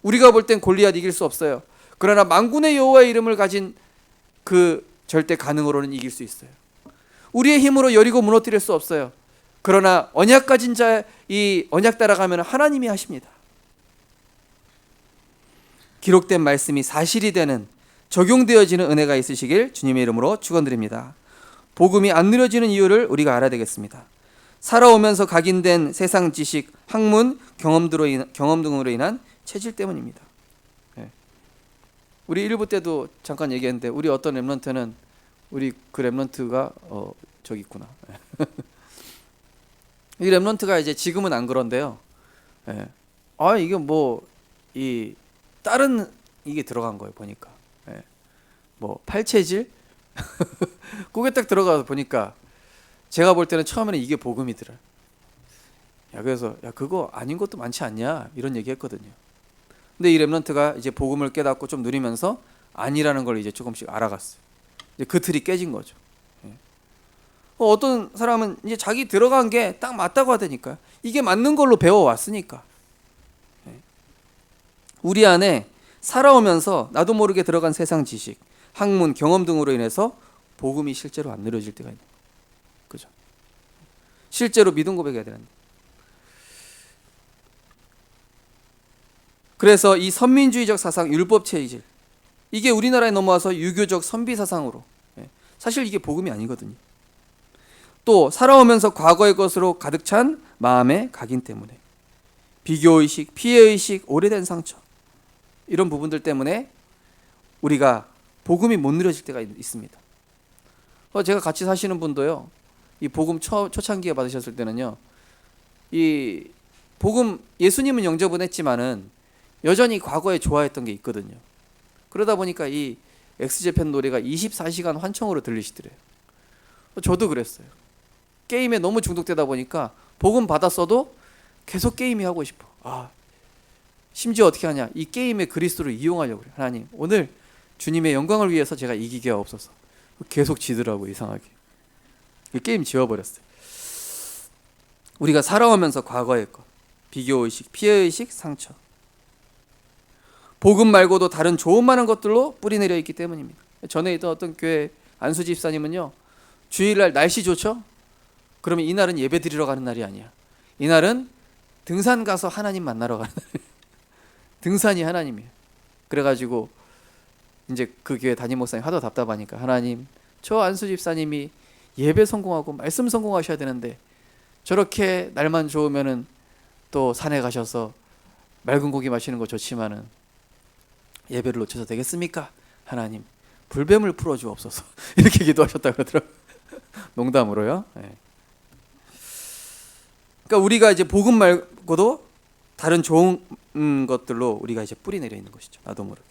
우리가 볼 땐 골리앗 이길 수 없어요. 그러나 만군의 여호와의 이름을 가진 그 절대 가능으로는 이길 수 있어요. 우리의 힘으로 여리고 무너뜨릴 수 없어요. 그러나 언약 가진 자, 이 언약 따라가면 하나님이 하십니다. 기록된 말씀이 사실이 되는, 적용되어지는 은혜가 있으시길 주님의 이름으로 축원드립니다. 복음이 안 누려지는 이유를 우리가 알아야 되겠습니다. 살아오면서 각인된 세상 지식, 학문, 경험 등으로 인한 체질 때문입니다. 우리 1부 때도 잠깐 얘기했는데, 우리 어떤 랩런트는, 우리 그 랩런트가 저기 있구나. 이 랩런트가 이제 지금은 안 그런데요. 이게 뭐 이 다른 이게 들어간 거예요, 보니까. 뭐 팔체질 그게 딱 들어가서 보니까 제가 볼 때는 처음에는 이게 복음이더라. 그래서 그거 아닌 것도 많지 않냐 이런 얘기했거든요. 근데 이 랩런트가 이제 복음을 깨닫고 좀 누리면서 아니라는 걸 이제 조금씩 알아갔어요. 이제 그 틀이 깨진 거죠. 어떤 사람은 이제 자기 들어간 게 딱 맞다고 하다니까요. 이게 맞는 걸로 배워왔으니까. 우리 안에 살아오면서 나도 모르게 들어간 세상 지식, 학문, 경험 등으로 인해서 복음이 실제로 안 누려질 때가 있는 거예요. 그죠? 실제로 믿음 고백해야 되는데. 그래서 이 선민주의적 사상, 율법 체질, 이게 우리나라에 넘어와서 유교적 선비 사상으로, 사실 이게 복음이 아니거든요. 또 살아오면서 과거의 것으로 가득 찬 마음의 각인 때문에, 비교의식, 피해의식, 오래된 상처, 이런 부분들 때문에 우리가 복음이 못 누려질 때가 있습니다. 제가 같이 사시는 분도요, 이 복음 초창기에 받으셨을 때는요, 이 복음, 예수님은 영접은 했지만은 여전히 과거에 좋아했던 게 있거든요. 그러다 보니까 이 엑스제팬 노래가 24시간 환청으로 들리시더래요. 저도 그랬어요. 게임에 너무 중독되다 보니까 복음 받았어도 계속 게임이 하고 싶어. 심지어 어떻게 하냐, 이 게임의 그리스도를 이용하려고 그래요. 하나님, 오늘 주님의 영광을 위해서 제가 이기게 하옵소서. 계속 지더라고, 이상하게. 게임 지워버렸어요. 우리가 살아오면서 과거의 것, 비교의식, 피해의식, 상처, 복음 말고도 다른 좋은 많은 것들로 뿌리내려 있기 때문입니다. 전에 있던 어떤 교회 안수 집사님은요, 주일날 날씨 좋죠? 그러면 이날은 예배 드리러 가는 날이 아니야. 이날은 등산 가서 하나님 만나러 가는 날이에요. 등산이 하나님이에요. 그래가지고 이제 그 교회 담임 목사님 하도 답답하니까, 하나님, 저 안수 집사님이 예배 성공하고 말씀 성공하셔야 되는데 저렇게 날만 좋으면은 또 산에 가셔서 맑은 고기 마시는 거 좋지만은 예배를 놓쳐서 되겠습니까? 하나님, 불뱀을 풀어주옵소서. 이렇게 기도하셨다고 그러더라고요. 농담으로요. 그러니까 우리가 이제 복음 말고도 다른 좋은 것들로 우리가 이제 뿌리 내려 있는 것이죠. 나도 모르게.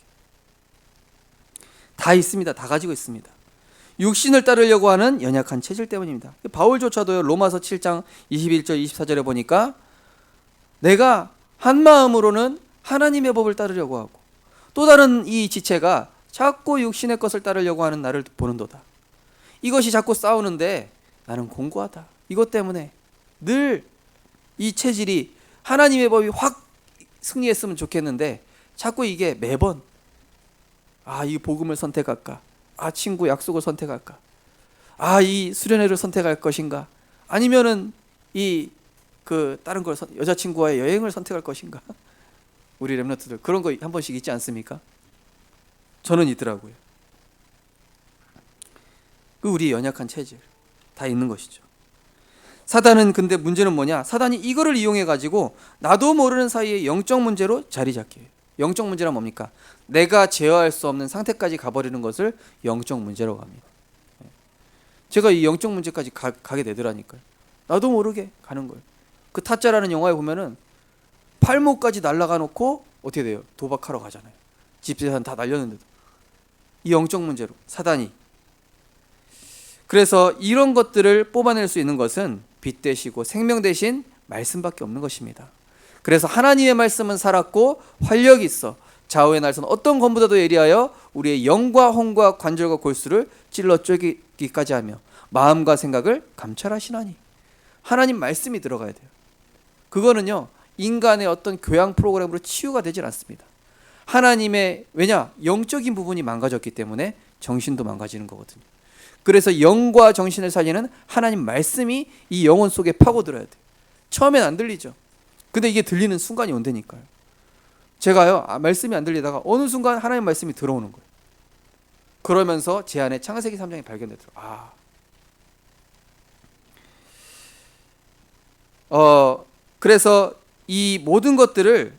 다 있습니다. 다 가지고 있습니다. 육신을 따르려고 하는 연약한 체질 때문입니다. 바울조차도요, 로마서 7장 21절 24절에 보니까 내가 한 마음으로는 하나님의 법을 따르려고 하고 또 다른 이 지체가 자꾸 육신의 것을 따르려고 하는 나를 보는도다. 이것이 자꾸 싸우는데 나는 공고하다. 이것 때문에 늘 이 체질이 하나님의 법이 확 승리했으면 좋겠는데 자꾸 이게 매번 이 복음을 선택할까? 친구 약속을 선택할까? 이 수련회를 선택할 것인가? 아니면은 다른 걸 여자친구와의 여행을 선택할 것인가? 우리 랩런트들 그런 거 한 번씩 있지 않습니까? 저는 있더라고요. 우리 연약한 체질 다 있는 것이죠. 사단은 근데 문제는 뭐냐? 사단이 이거를 이용해 가지고 나도 모르는 사이에 영적 문제로 자리 잡게 해요. 영적 문제란 뭡니까? 내가 제어할 수 없는 상태까지 가버리는 것을 영적 문제라고 합니다. 제가 이 영적 문제까지 가게 되더라니까요. 나도 모르게 가는 거예요. 그 타짜라는 영화에 보면은 팔목까지 날아가 놓고 어떻게 돼요? 도박하러 가잖아요. 집재산 다 날렸는데도. 이 영적 문제로 사단이. 그래서 이런 것들을 뽑아낼 수 있는 것은 빛 되시고 생명 대신 말씀밖에 없는 것입니다. 그래서 하나님의 말씀은 살았고 활력이 있어 좌우의 날선 어떤 검보다도 예리하여 우리의 영과 혼과 관절과 골수를 찔러 쪼개기까지 하며 마음과 생각을 감찰하시나니. 하나님 말씀이 들어가야 돼요. 그거는요 인간의 어떤 교양 프로그램으로 치유가 되질 않습니다. 하나님의, 왜냐? 영적인 부분이 망가졌기 때문에 정신도 망가지는 거거든요. 그래서 영과 정신을 살리는 하나님 말씀이 이 영혼 속에 파고들어야 돼요. 처음엔 안 들리죠. 근데 이게 들리는 순간이 온다니까요. 제가요 말씀이 안 들리다가 어느 순간 하나님 말씀이 들어오는 거예요. 그러면서 제 안에 창세기 3장이 발견되더라고요. 그래서 이 모든 것들을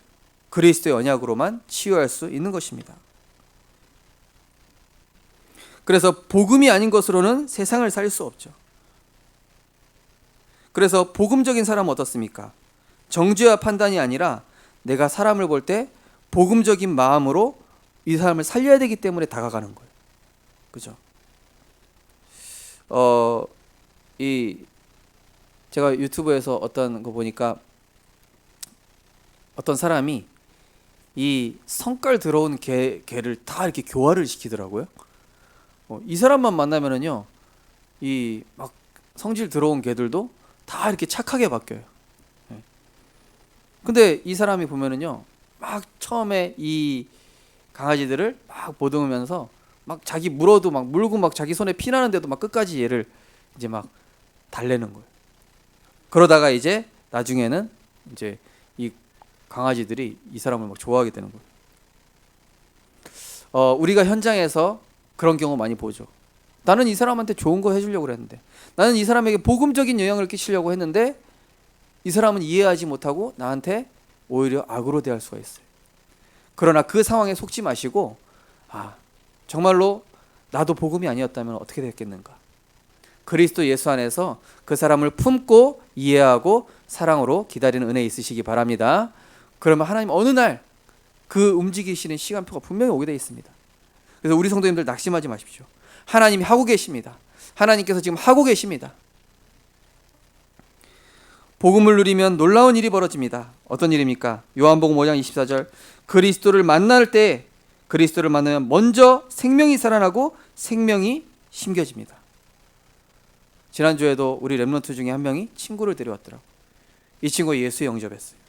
그리스도의 언약으로만 치유할 수 있는 것입니다. 그래서 복음이 아닌 것으로는 세상을 살 수 없죠. 그래서 복음적인 사람은 어떻습니까? 정죄와 판단이 아니라 내가 사람을 볼 때 복음적인 마음으로 이 사람을 살려야 되기 때문에 다가가는 거예요. 그죠? 제가 유튜브에서 어떤 거 보니까 어떤 사람이 이 성깔 들어온 개를 다 이렇게 교화를 시키더라고요. 이 사람만 만나면은요, 이 막 성질 들어온 개들도 다 이렇게 착하게 바뀌어요. 근데 이 사람이 보면은요, 막 처음에 이 강아지들을 막 보듬으면서 막 자기 물어도 막 물고 막 자기 손에 피 나는데도 막 끝까지 얘를 이제 막 달래는 거예요. 그러다가 이제 나중에는 이제 이 강아지들이 이 사람을 막 좋아하게 되는 거예요. 우리가 현장에서 그런 경우 많이 보죠. 나는 이 사람한테 좋은 거 해주려고 그랬는데, 나는 이 사람에게 복음적인 영향을 끼치려고 했는데 이 사람은 이해하지 못하고 나한테 오히려 악으로 대할 수가 있어요. 그러나 그 상황에 속지 마시고, 정말로 나도 복음이 아니었다면 어떻게 됐겠는가. 그리스도 예수 안에서 그 사람을 품고 이해하고 사랑으로 기다리는 은혜 있으시기 바랍니다. 그러면 하나님 어느 날 그 움직이시는 시간표가 분명히 오게 되어 있습니다. 그래서 우리 성도님들 낙심하지 마십시오. 하나님이 하고 계십니다. 하나님께서 지금 하고 계십니다. 복음을 누리면 놀라운 일이 벌어집니다. 어떤 일입니까? 요한복음 5장 24절, 그리스도를 만날 때, 그리스도를 만나면 먼저 생명이 살아나고 생명이 심겨집니다. 지난주에도 우리 렘넌트 중에 한 명이 친구를 데려왔더라고요. 이 친구가 예수에 영접했어요.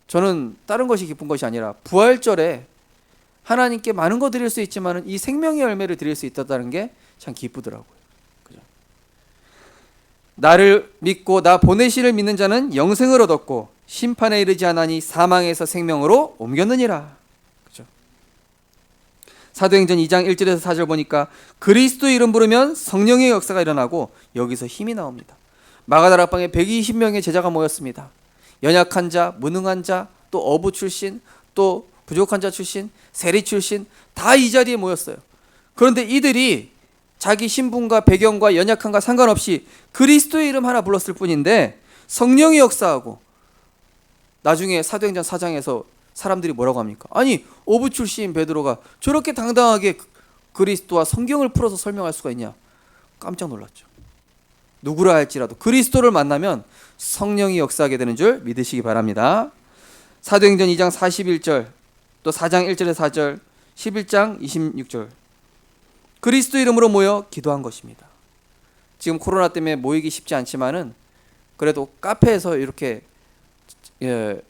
저는 다른 것이 기쁜 것이 아니라 부활절에 하나님께 많은 거 드릴 수 있지만 이 생명의 열매를 드릴 수 있다는 게 참 기쁘더라고요. 그죠? 나를 믿고 나 보내시를 믿는 자는 영생을 얻었고 심판에 이르지 않으니 사망에서 생명으로 옮겼느니라. 그죠? 사도행전 2장 1절에서 4절 보니까 그리스도 이름 부르면 성령의 역사가 일어나고 여기서 힘이 나옵니다. 마가다락방에 120명의 제자가 모였습니다. 연약한 자, 무능한 자, 또 어부 출신, 또 부족한 자 출신, 세리 출신 다 이 자리에 모였어요. 그런데 이들이 자기 신분과 배경과 연약함과 상관없이 그리스도의 이름 하나 불렀을 뿐인데 성령이 역사하고, 나중에 사도행전 4장에서 사람들이 뭐라고 합니까? 아니, 어부 출신 베드로가 저렇게 당당하게 그리스도와 성경을 풀어서 설명할 수가 있냐? 깜짝 놀랐죠. 누구라 할지라도 그리스도를 만나면 성령이 역사하게 되는 줄 믿으시기 바랍니다. 사도행전 2장 41절, 또 4장 1절에서 4절, 11장 26절, 그리스도 이름으로 모여 기도한 것입니다. 지금 코로나 때문에 모이기 쉽지 않지만은 그래도 카페에서 이렇게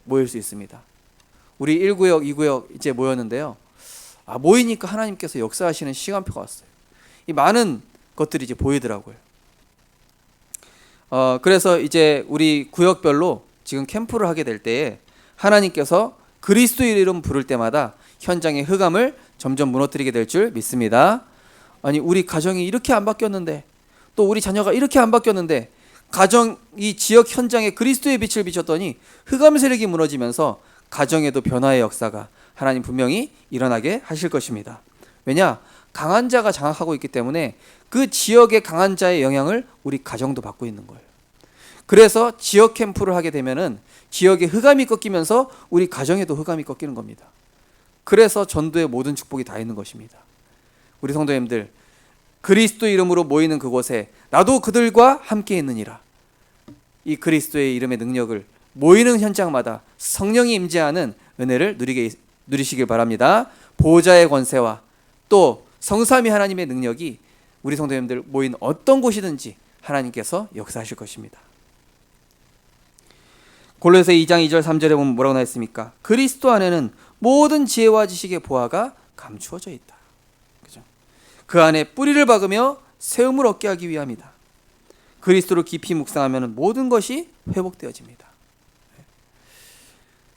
모일 수 있습니다. 우리 1구역, 2구역 이제 모였는데요. 모이니까 하나님께서 역사하시는 시간표가 왔어요. 이 많은 것들이 이제 보이더라고요. 그래서 이제 우리 구역별로 지금 캠프를 하게 될 때에 하나님께서 그리스도의 이름 부를 때마다 현장의 흑암을 점점 무너뜨리게 될 줄 믿습니다. 아니, 우리 가정이 이렇게 안 바뀌었는데, 또 우리 자녀가 이렇게 안 바뀌었는데, 가정, 이 지역 현장에 그리스도의 빛을 비췄더니 흑암 세력이 무너지면서 가정에도 변화의 역사가 하나님 분명히 일어나게 하실 것입니다. 왜냐? 강한 자가 장악하고 있기 때문에 그 지역의 강한 자의 영향을 우리 가정도 받고 있는 거예요. 그래서 지역 캠프를 하게 되면은 지역의 흑암이 꺾이면서 우리 가정에도 흑암이 꺾이는 겁니다. 그래서 전도의 모든 축복이 다 있는 것입니다. 우리 성도님들, 그리스도 이름으로 모이는 그곳에 나도 그들과 함께 있느니라. 이 그리스도의 이름의 능력을 모이는 현장마다 성령이 임재하는 은혜를 누리시길 바랍니다. 보호자의 권세와 또 성삼위 하나님의 능력이 우리 성도님들 모인 어떤 곳이든지 하나님께서 역사하실 것입니다. 골로새 2장 2절 3절에 보면 뭐라고 나왔습니까? 그리스도 안에는 모든 지혜와 지식의 보화가 감추어져 있다. 그죠? 그 안에 뿌리를 박으며 세움을 얻게 하기 위함이다. 그리스도를 깊이 묵상하면 모든 것이 회복되어집니다.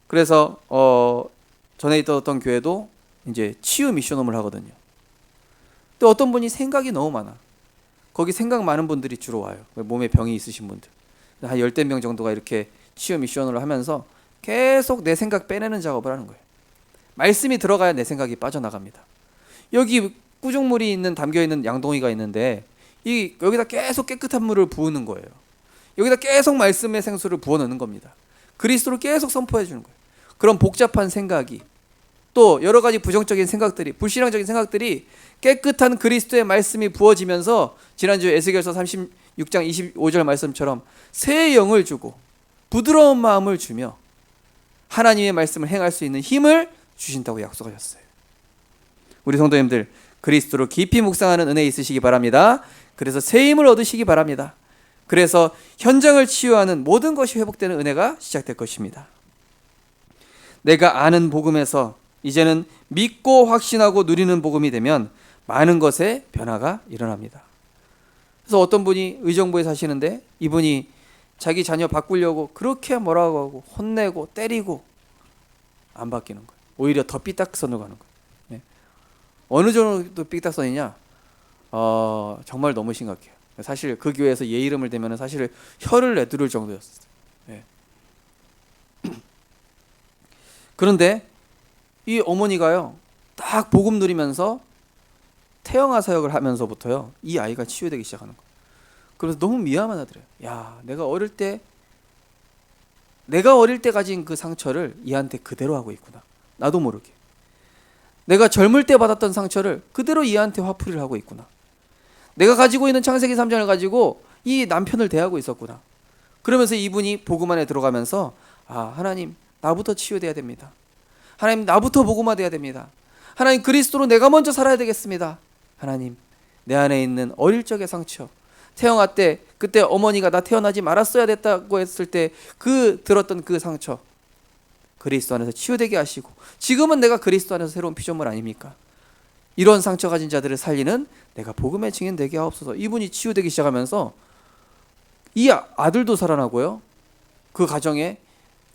그래서 전에 있던 어떤 교회도 이제 치유 미션홈을 하거든요. 또 어떤 분이 생각이 너무 많아. 거기 생각 많은 분들이 주로 와요. 몸에 병이 있으신 분들. 한 10대 명 정도가 이렇게 치유 미션을 하면서 계속 내 생각 빼내는 작업을 하는 거예요. 말씀이 들어가야 내 생각이 빠져나갑니다. 여기 구중물이 있는 담겨있는 양동이가 있는데 여기다 계속 깨끗한 물을 부으는 거예요. 여기다 계속 말씀의 생수를 부어넣는 겁니다. 그리스도를 계속 선포해 주는 거예요. 그런 복잡한 생각이 또 여러 가지 부정적인 생각들이 불신앙적인 생각들이 깨끗한 그리스도의 말씀이 부어지면서 지난주 에스겔서 36장 25절 말씀처럼 새 영을 주고 부드러운 마음을 주며 하나님의 말씀을 행할 수 있는 힘을 주신다고 약속하셨어요. 우리 성도님들 그리스도로 깊이 묵상하는 은혜 있으시기 바랍니다. 그래서 새 힘을 얻으시기 바랍니다. 그래서 현장을 치유하는 모든 것이 회복되는 은혜가 시작될 것입니다. 내가 아는 복음에서 이제는 믿고 확신하고 누리는 복음이 되면 많은 것에 변화가 일어납니다. 그래서 어떤 분이 의정부에 사시는데 이분이 자기 자녀 바꾸려고 그렇게 뭐라고 하고 혼내고 때리고 안 바뀌는 거예요. 오히려 더 삐딱선으로 가는 거예요. 네. 어느 정도 삐딱선이냐? 정말 너무 심각해요. 사실 그 교회에서 얘 이름을 대면 사실 혀를 내두를 정도였어요. 네. 그런데 이 어머니가요, 딱 복음 누리면서 태영아 사역을 하면서부터요, 이 아이가 치유되기 시작하는 거예요. 그래서 너무 미안하더래요. 야, 내가 어릴 때 가진 그 상처를 얘한테 그대로 하고 있구나. 나도 모르게. 내가 젊을 때 받았던 상처를 그대로 얘한테 화풀이를 하고 있구나. 내가 가지고 있는 창세기 3장을 가지고 이 남편을 대하고 있었구나. 그러면서 이분이 복음 안에 들어가면서 하나님 나부터 치유돼야 됩니다. 하나님 나부터 복음화돼야 됩니다. 하나님 그리스도로 내가 먼저 살아야 되겠습니다. 하나님 내 안에 있는 어릴 적의 상처, 태영아 때 그때 어머니가 나 태어나지 말았어야 됐다고 했을 때 들었던 그 상처 그리스도 안에서 치유되게 하시고 지금은 내가 그리스도 안에서 새로운 피조물 아닙니까? 이런 상처 가진 자들을 살리는 내가 복음의 증인 되게 하옵소서. 이분이 치유되기 시작하면서 이 아들도 살아나고요. 그 가정에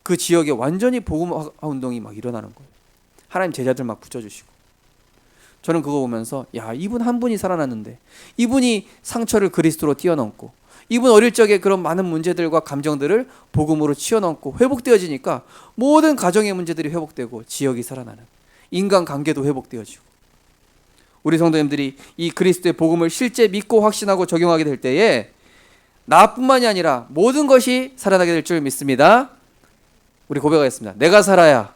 그 지역에 완전히 복음 운동이 막 일어나는 거예요. 하나님 제자들 막 붙여주시고. 저는 그거 보면서 이분 한 분이 살아났는데 이분이 상처를 그리스도로 뛰어넘고 이분 어릴 적에 그런 많은 문제들과 감정들을 복음으로 치워넘고 회복되어지니까 모든 가정의 문제들이 회복되고 지역이 살아나는 인간관계도 회복되어지고 우리 성도님들이 이 그리스도의 복음을 실제 믿고 확신하고 적용하게 될 때에 나뿐만이 아니라 모든 것이 살아나게 될 줄 믿습니다. 우리 고백하겠습니다. 내가 살아야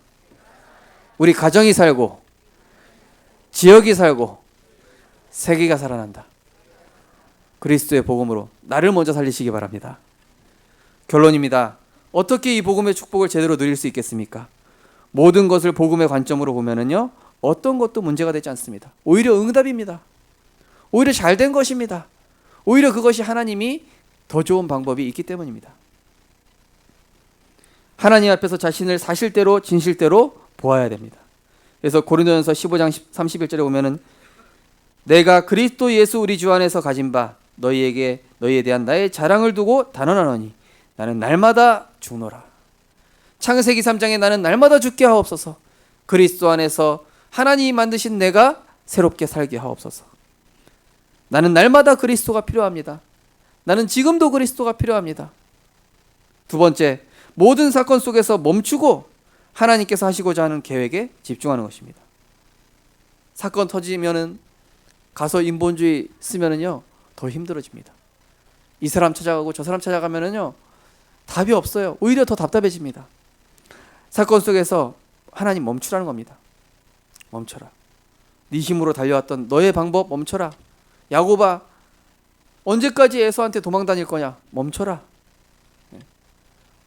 우리 가정이 살고 지역이 살고 세계가 살아난다. 그리스도의 복음으로 나를 먼저 살리시기 바랍니다. 결론입니다. 어떻게 이 복음의 축복을 제대로 누릴 수 있겠습니까? 모든 것을 복음의 관점으로 보면은요, 어떤 것도 문제가 되지 않습니다. 오히려 응답입니다. 오히려 잘된 것입니다. 오히려 그것이 하나님이 더 좋은 방법이 있기 때문입니다. 하나님 앞에서 자신을 사실대로 진실대로 보아야 됩니다. 그래서 고린도전서 15장 31절에 보면은 내가 그리스도 예수 우리 주 안에서 가진 바 너희에 대한 나의 자랑을 두고 단언하노니 나는 날마다 죽노라. 창세기 3장에 나는 날마다 죽게 하옵소서. 그리스도 안에서 하나님이 만드신 내가 새롭게 살게 하옵소서. 나는 날마다 그리스도가 필요합니다. 나는 지금도 그리스도가 필요합니다. 두 번째, 모든 사건 속에서 멈추고 하나님께서 하시고자 하는 계획에 집중하는 것입니다. 사건 터지면은 가서 인본주의 쓰면은요 더 힘들어집니다. 이 사람 찾아가고 저 사람 찾아가면은요 답이 없어요. 오히려 더 답답해집니다. 사건 속에서 하나님 멈추라는 겁니다. 멈춰라. 네 힘으로 달려왔던 너의 방법 멈춰라. 야곱아, 언제까지 에서한테 도망 다닐 거냐? 멈춰라.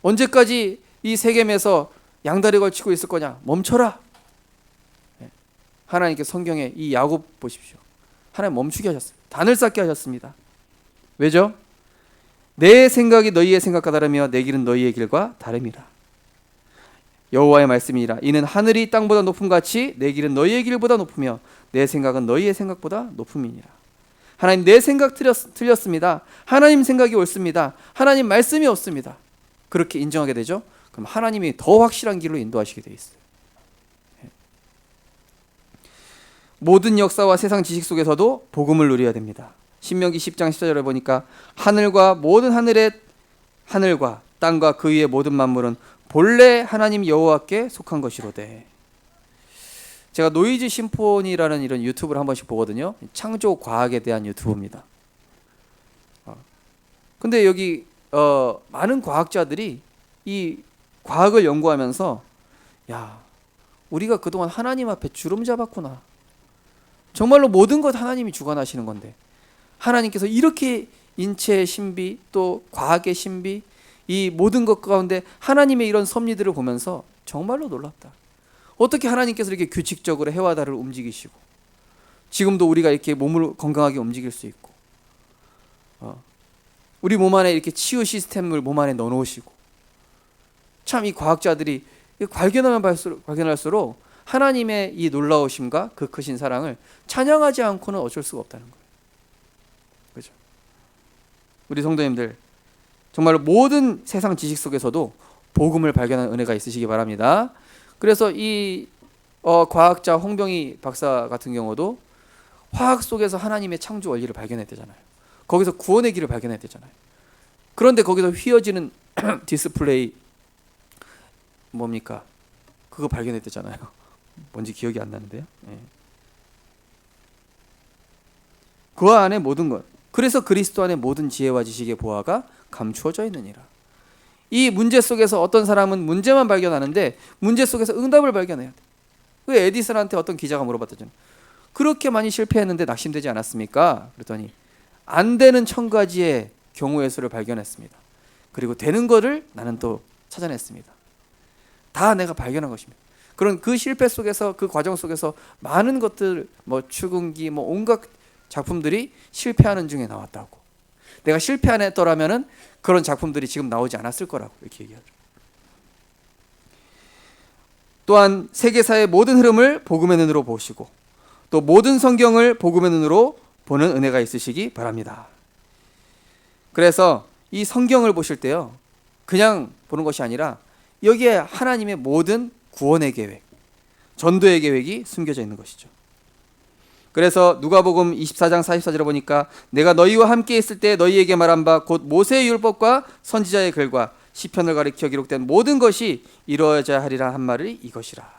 언제까지 이 세겜에서 양다리 걸치고 있을 거냐? 멈춰라. 하나님께 성경에 이 야곱 보십시오. 하나님 멈추게 하셨어요. 단을 쌓게 하셨습니다. 왜죠? 내 생각이 너희의 생각과 다르며 내 길은 너희의 길과 다름이라. 여호와의 말씀이니라. 이는 하늘이 땅보다 높음 같이 내 길은 너희의 길보다 높으며 내 생각은 너희의 생각보다 높음이니라. 하나님, 내 생각 틀렸습니다. 하나님 생각이 옳습니다. 하나님 말씀이 없습니다. 그렇게 인정하게 되죠. 그럼 하나님이 더 확실한 길로 인도하시게 돼 있어요. 모든 역사와 세상 지식 속에서도 복음을 누려야 됩니다. 신명기 10장 14절에 보니까 하늘과 모든 하늘과 땅과 그 위의 모든 만물은 본래 하나님 여호와께 속한 것이로되. 제가 노이즈 심포니라는 이런 유튜브를 한 번씩 보거든요. 창조 과학에 대한 유튜브입니다. 근데 여기 많은 과학자들이 이 과학을 연구하면서, 야, 우리가 그동안 하나님 앞에 주름 잡았구나. 정말로 모든 것 하나님이 주관하시는 건데 하나님께서 이렇게 인체의 신비 또 과학의 신비, 이 모든 것 가운데 하나님의 이런 섭리들을 보면서 정말로 놀랍다. 어떻게 하나님께서 이렇게 규칙적으로 해와 달을 움직이시고 지금도 우리가 이렇게 몸을 건강하게 움직일 수 있고, 우리 몸 안에 이렇게 치유 시스템을 몸 안에 넣어놓으시고, 참 이 과학자들이 발견하면 발견할수록 하나님의 이 놀라우심과 그 크신 사랑을 찬양하지 않고는 어쩔 수가 없다는 거예요. 그렇죠? 우리 성도님들, 정말로 모든 세상 지식 속에서도 복음을 발견하는 은혜가 있으시기 바랍니다. 그래서 이 과학자 홍병희 박사 같은 경우도 화학 속에서 하나님의 창조 원리를 발견했대잖아요. 거기서 구원의 길을 발견했대잖아요. 그런데 거기서 휘어지는 디스플레이 뭡니까? 그거 발견했대잖아요. 뭔지 기억이 안 나는데요. 그 안에 모든 것, 그래서 그리스도 안에 모든 지혜와 지식의 보화가 감추어져 있느니라. 이 문제 속에서 어떤 사람은 문제만 발견하는데 문제 속에서 응답을 발견해야 돼. 그 에디슨한테 어떤 기자가 물어봤더니 그렇게 많이 실패했는데 낙심되지 않았습니까? 그랬더니 안 되는 1000가지의 경우의 수를 발견했습니다. 그리고 되는 거를 나는 또 찾아냈습니다. 다 내가 발견한 것입니다. 그런 그 실패 속에서, 그 과정 속에서 많은 것들, 뭐 추궁기, 뭐 온갖 작품들이 실패하는 중에 나왔다고. 내가 실패 안 했더라면은 그런 작품들이 지금 나오지 않았을 거라고 이렇게 얘기하죠. 또한 세계사의 모든 흐름을 복음의 눈으로 보시고 또 모든 성경을 복음의 눈으로 보는 은혜가 있으시기 바랍니다. 그래서 이 성경을 보실 때요, 그냥 보는 것이 아니라 여기에 하나님의 모든 구원의 계획, 전도의 계획이 숨겨져 있는 것이죠. 그래서 누가복음 24장 44절에 보니까 내가 너희와 함께 있을 때 너희에게 말한 바 곧 모세의 율법과 선지자의 글과 시편을 가리켜 기록된 모든 것이 이루어져야 하리라 한 말이 이것이라.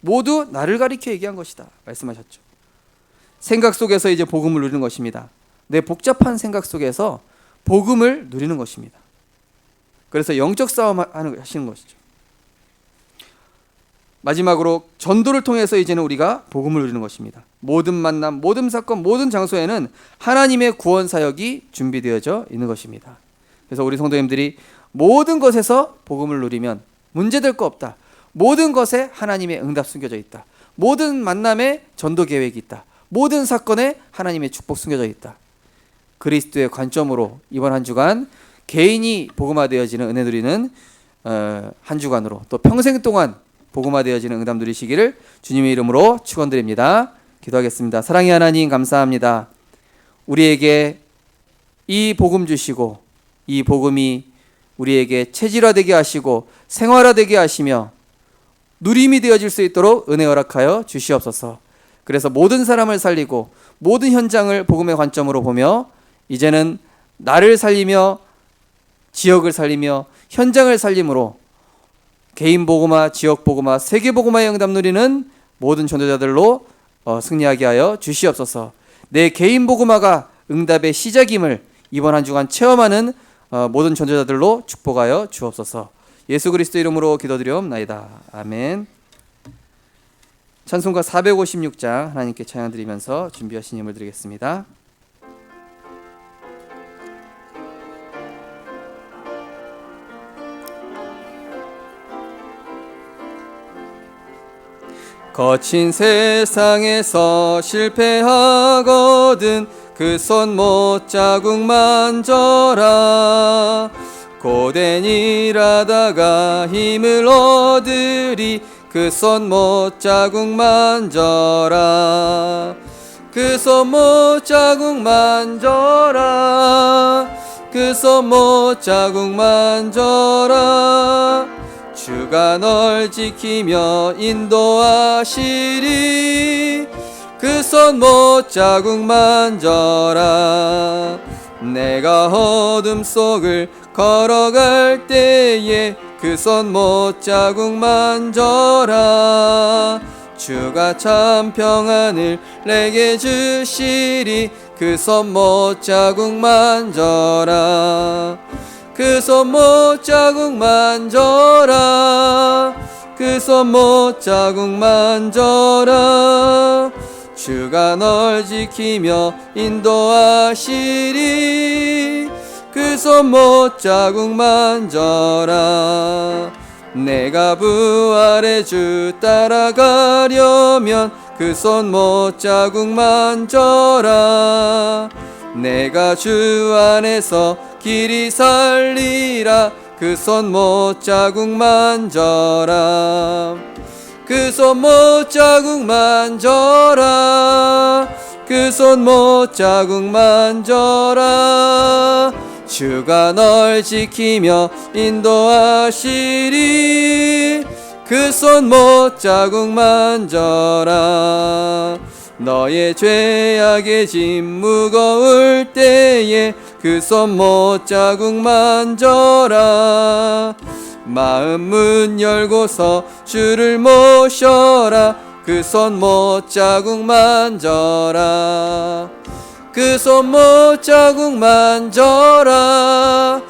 모두 나를 가리켜 얘기한 것이다 말씀하셨죠. 생각 속에서 이제 복음을 누리는 것입니다. 내 복잡한 생각 속에서 복음을 누리는 것입니다. 그래서 영적 싸움 하시는 것이죠. 마지막으로 전도를 통해서 이제는 우리가 복음을 누리는 것입니다. 모든 만남, 모든 사건, 모든 장소에는 하나님의 구원 사역이 준비되어져 있는 것입니다. 그래서 우리 성도님들이 모든 것에서 복음을 누리면 문제될 거 없다. 모든 것에 하나님의 응답 숨겨져 있다. 모든 만남에 전도 계획이 있다. 모든 사건에 하나님의 축복 숨겨져 있다. 그리스도의 관점으로 이번 한 주간 개인이 복음화되어지는 은혜 누리는 한 주간으로 또 평생 동안 복음화되어지는 응답 누리시기를 주님의 이름으로 축원드립니다. 기도하겠습니다. 사랑의 하나님, 감사합니다. 우리에게 이 복음 주시고 이 복음이 우리에게 체질화되게 하시고 생활화되게 하시며 누림이 되어질 수 있도록 은혜 허락하여 주시옵소서. 그래서 모든 사람을 살리고 모든 현장을 복음의 관점으로 보며 이제는 나를 살리며 지역을 살리며 현장을 살림으로 개인 복음화, 지역 복음화, 세계 복음화의 응답 누리는 모든 전도자들로 승리하게 하여 주시옵소서. 내 개인 복음화가 응답의 시작임을 이번 한 주간 체험하는 모든 전도자들로 축복하여 주옵소서. 예수 그리스도 이름으로 기도드리옵나이다. 아멘. 찬송가 456장 하나님께 찬양 드리면서 준비하신 힘을 드리겠습니다. 거친 세상에서 실패하거든 그 손 못자국 만져라. 고된 일하다가 힘을 얻으리 그 손 못자국 만져라. 그 손 못자국 만져라. 그 손 못자국 만져라. 주가 널 지키며 인도하시리 그 손 못자국 만져라. 내가 어둠 속을 걸어갈 때에 그 손 못자국 만져라. 주가 참 평안을 내게 주시리 그 손 못자국 만져라. 그 손 못자국 만져라. 그 손 못자국 만져라. 주가 널 지키며 인도하시리 그 손 못자국 만져라. 내가 부활의 주 따라가려면 그 손 못자국 만져라. 내가 주 안에서 길이 살리라 그 손 못자국 만져라. 그 손 못자국 만져라. 그 손 못자국 만져라. 주가 널 지키며 인도하시리 그 손 못자국 만져라. 너의 죄악의 짐 무거울 때에 그 손 못자국 만져라. 마음 문 열고서 주를 모셔라. 그 손 못자국 만져라. 그 손 못자국 만져라.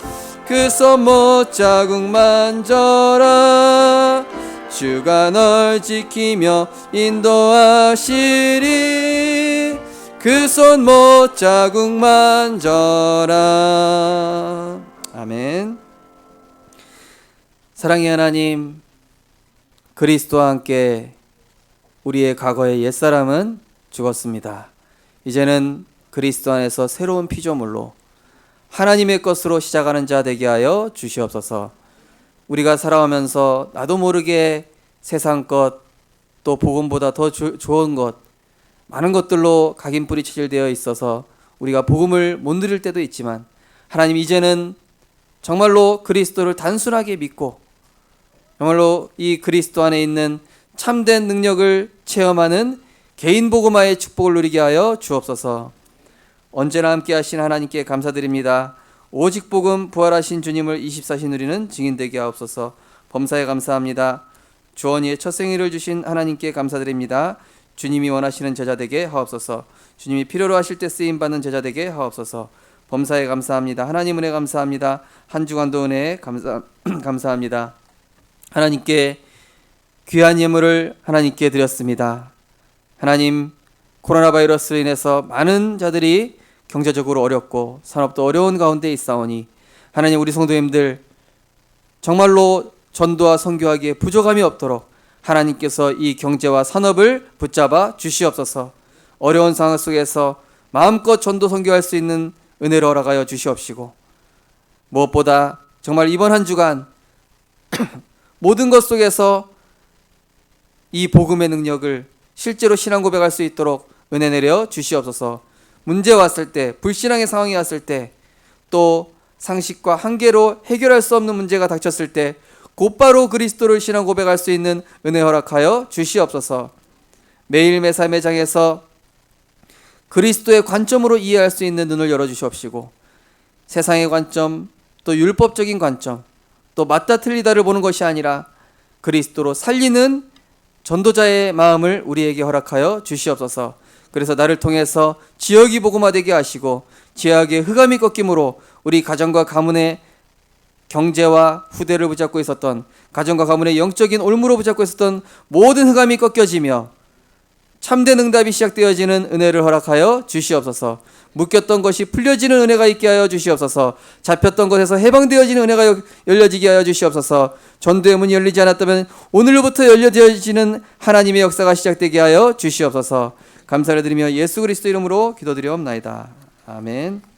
그 손 못자국 만져라. 주가 널 지키며 인도하시리 그 손 못자국 만져라. 아멘. 사랑의 하나님, 그리스도와 함께 우리의 과거의 옛사람은 죽었습니다. 이제는 그리스도 안에서 새로운 피조물로 하나님의 것으로 시작하는 자 되게 하여 주시옵소서. 우리가 살아오면서 나도 모르게 세상 것, 또 복음보다 더 좋은 것, 많은 것들로 각인뿌리 체질되어 있어서 우리가 복음을 못 누릴 때도 있지만, 하나님 이제는 정말로 그리스도를 단순하게 믿고 정말로 이 그리스도 안에 있는 참된 능력을 체험하는 개인 복음화의 축복을 누리게 하여 주옵소서. 언제나 함께 하신 하나님께 감사드립니다. 오직 복음 부활하신 주님을 24시 누리는 증인 되게 하옵소서. 범사에 감사합니다. 주원이의 첫 생일을 주신 하나님께 감사드립니다. 주님이 원하시는 제자 되게 하옵소서. 주님이 필요로 하실 때 쓰임받는 제자 되게 하옵소서. 범사에 감사합니다. 하나님 은혜 감사합니다. 한 주간도 은혜에 감사합니다. 하나님께 귀한 예물을 하나님께 드렸습니다. 하나님, 코로나 바이러스로 인해서 많은 자들이 경제적으로 어렵고 산업도 어려운 가운데 있사오니 하나님, 우리 성도님들 정말로 전도와 선교하기에 부족함이 없도록 하나님께서 이 경제와 산업을 붙잡아 주시옵소서. 어려운 상황 속에서 마음껏 전도 선교할 수 있는 은혜를 허락하여 주시옵시고, 무엇보다 정말 이번 한 주간 모든 것 속에서 이 복음의 능력을 실제로 신앙 고백할 수 있도록 은혜 내려 주시옵소서. 문제 왔을 때, 불신앙의 상황이 왔을 때, 또 상식과 한계로 해결할 수 없는 문제가 닥쳤을 때 곧바로 그리스도를 신앙 고백할 수 있는 은혜 허락하여 주시옵소서. 매일 매사 매장에서 그리스도의 관점으로 이해할 수 있는 눈을 열어주시옵시고, 세상의 관점, 또 율법적인 관점, 또 맞다 틀리다를 보는 것이 아니라 그리스도로 살리는 전도자의 마음을 우리에게 허락하여 주시옵소서. 그래서 나를 통해서 지역이 복음화되게 하시고 지역의 흑암이 꺾임으로 우리 가정과 가문의 경제와 후대를 붙잡고 있었던, 가정과 가문의 영적인 올무로 붙잡고 있었던 모든 흑암이 꺾여지며 참된 응답이 시작되어지는 은혜를 허락하여 주시옵소서. 묶였던 것이 풀려지는 은혜가 있게 하여 주시옵소서. 잡혔던 것에서 해방되어지는 은혜가 열려지게 하여 주시옵소서. 전도의 문이 열리지 않았다면 오늘부터 열려지는 하나님의 역사가 시작되게 하여 주시옵소서. 감사를 드리며 예수 그리스도 이름으로 기도드리옵나이다. 아멘.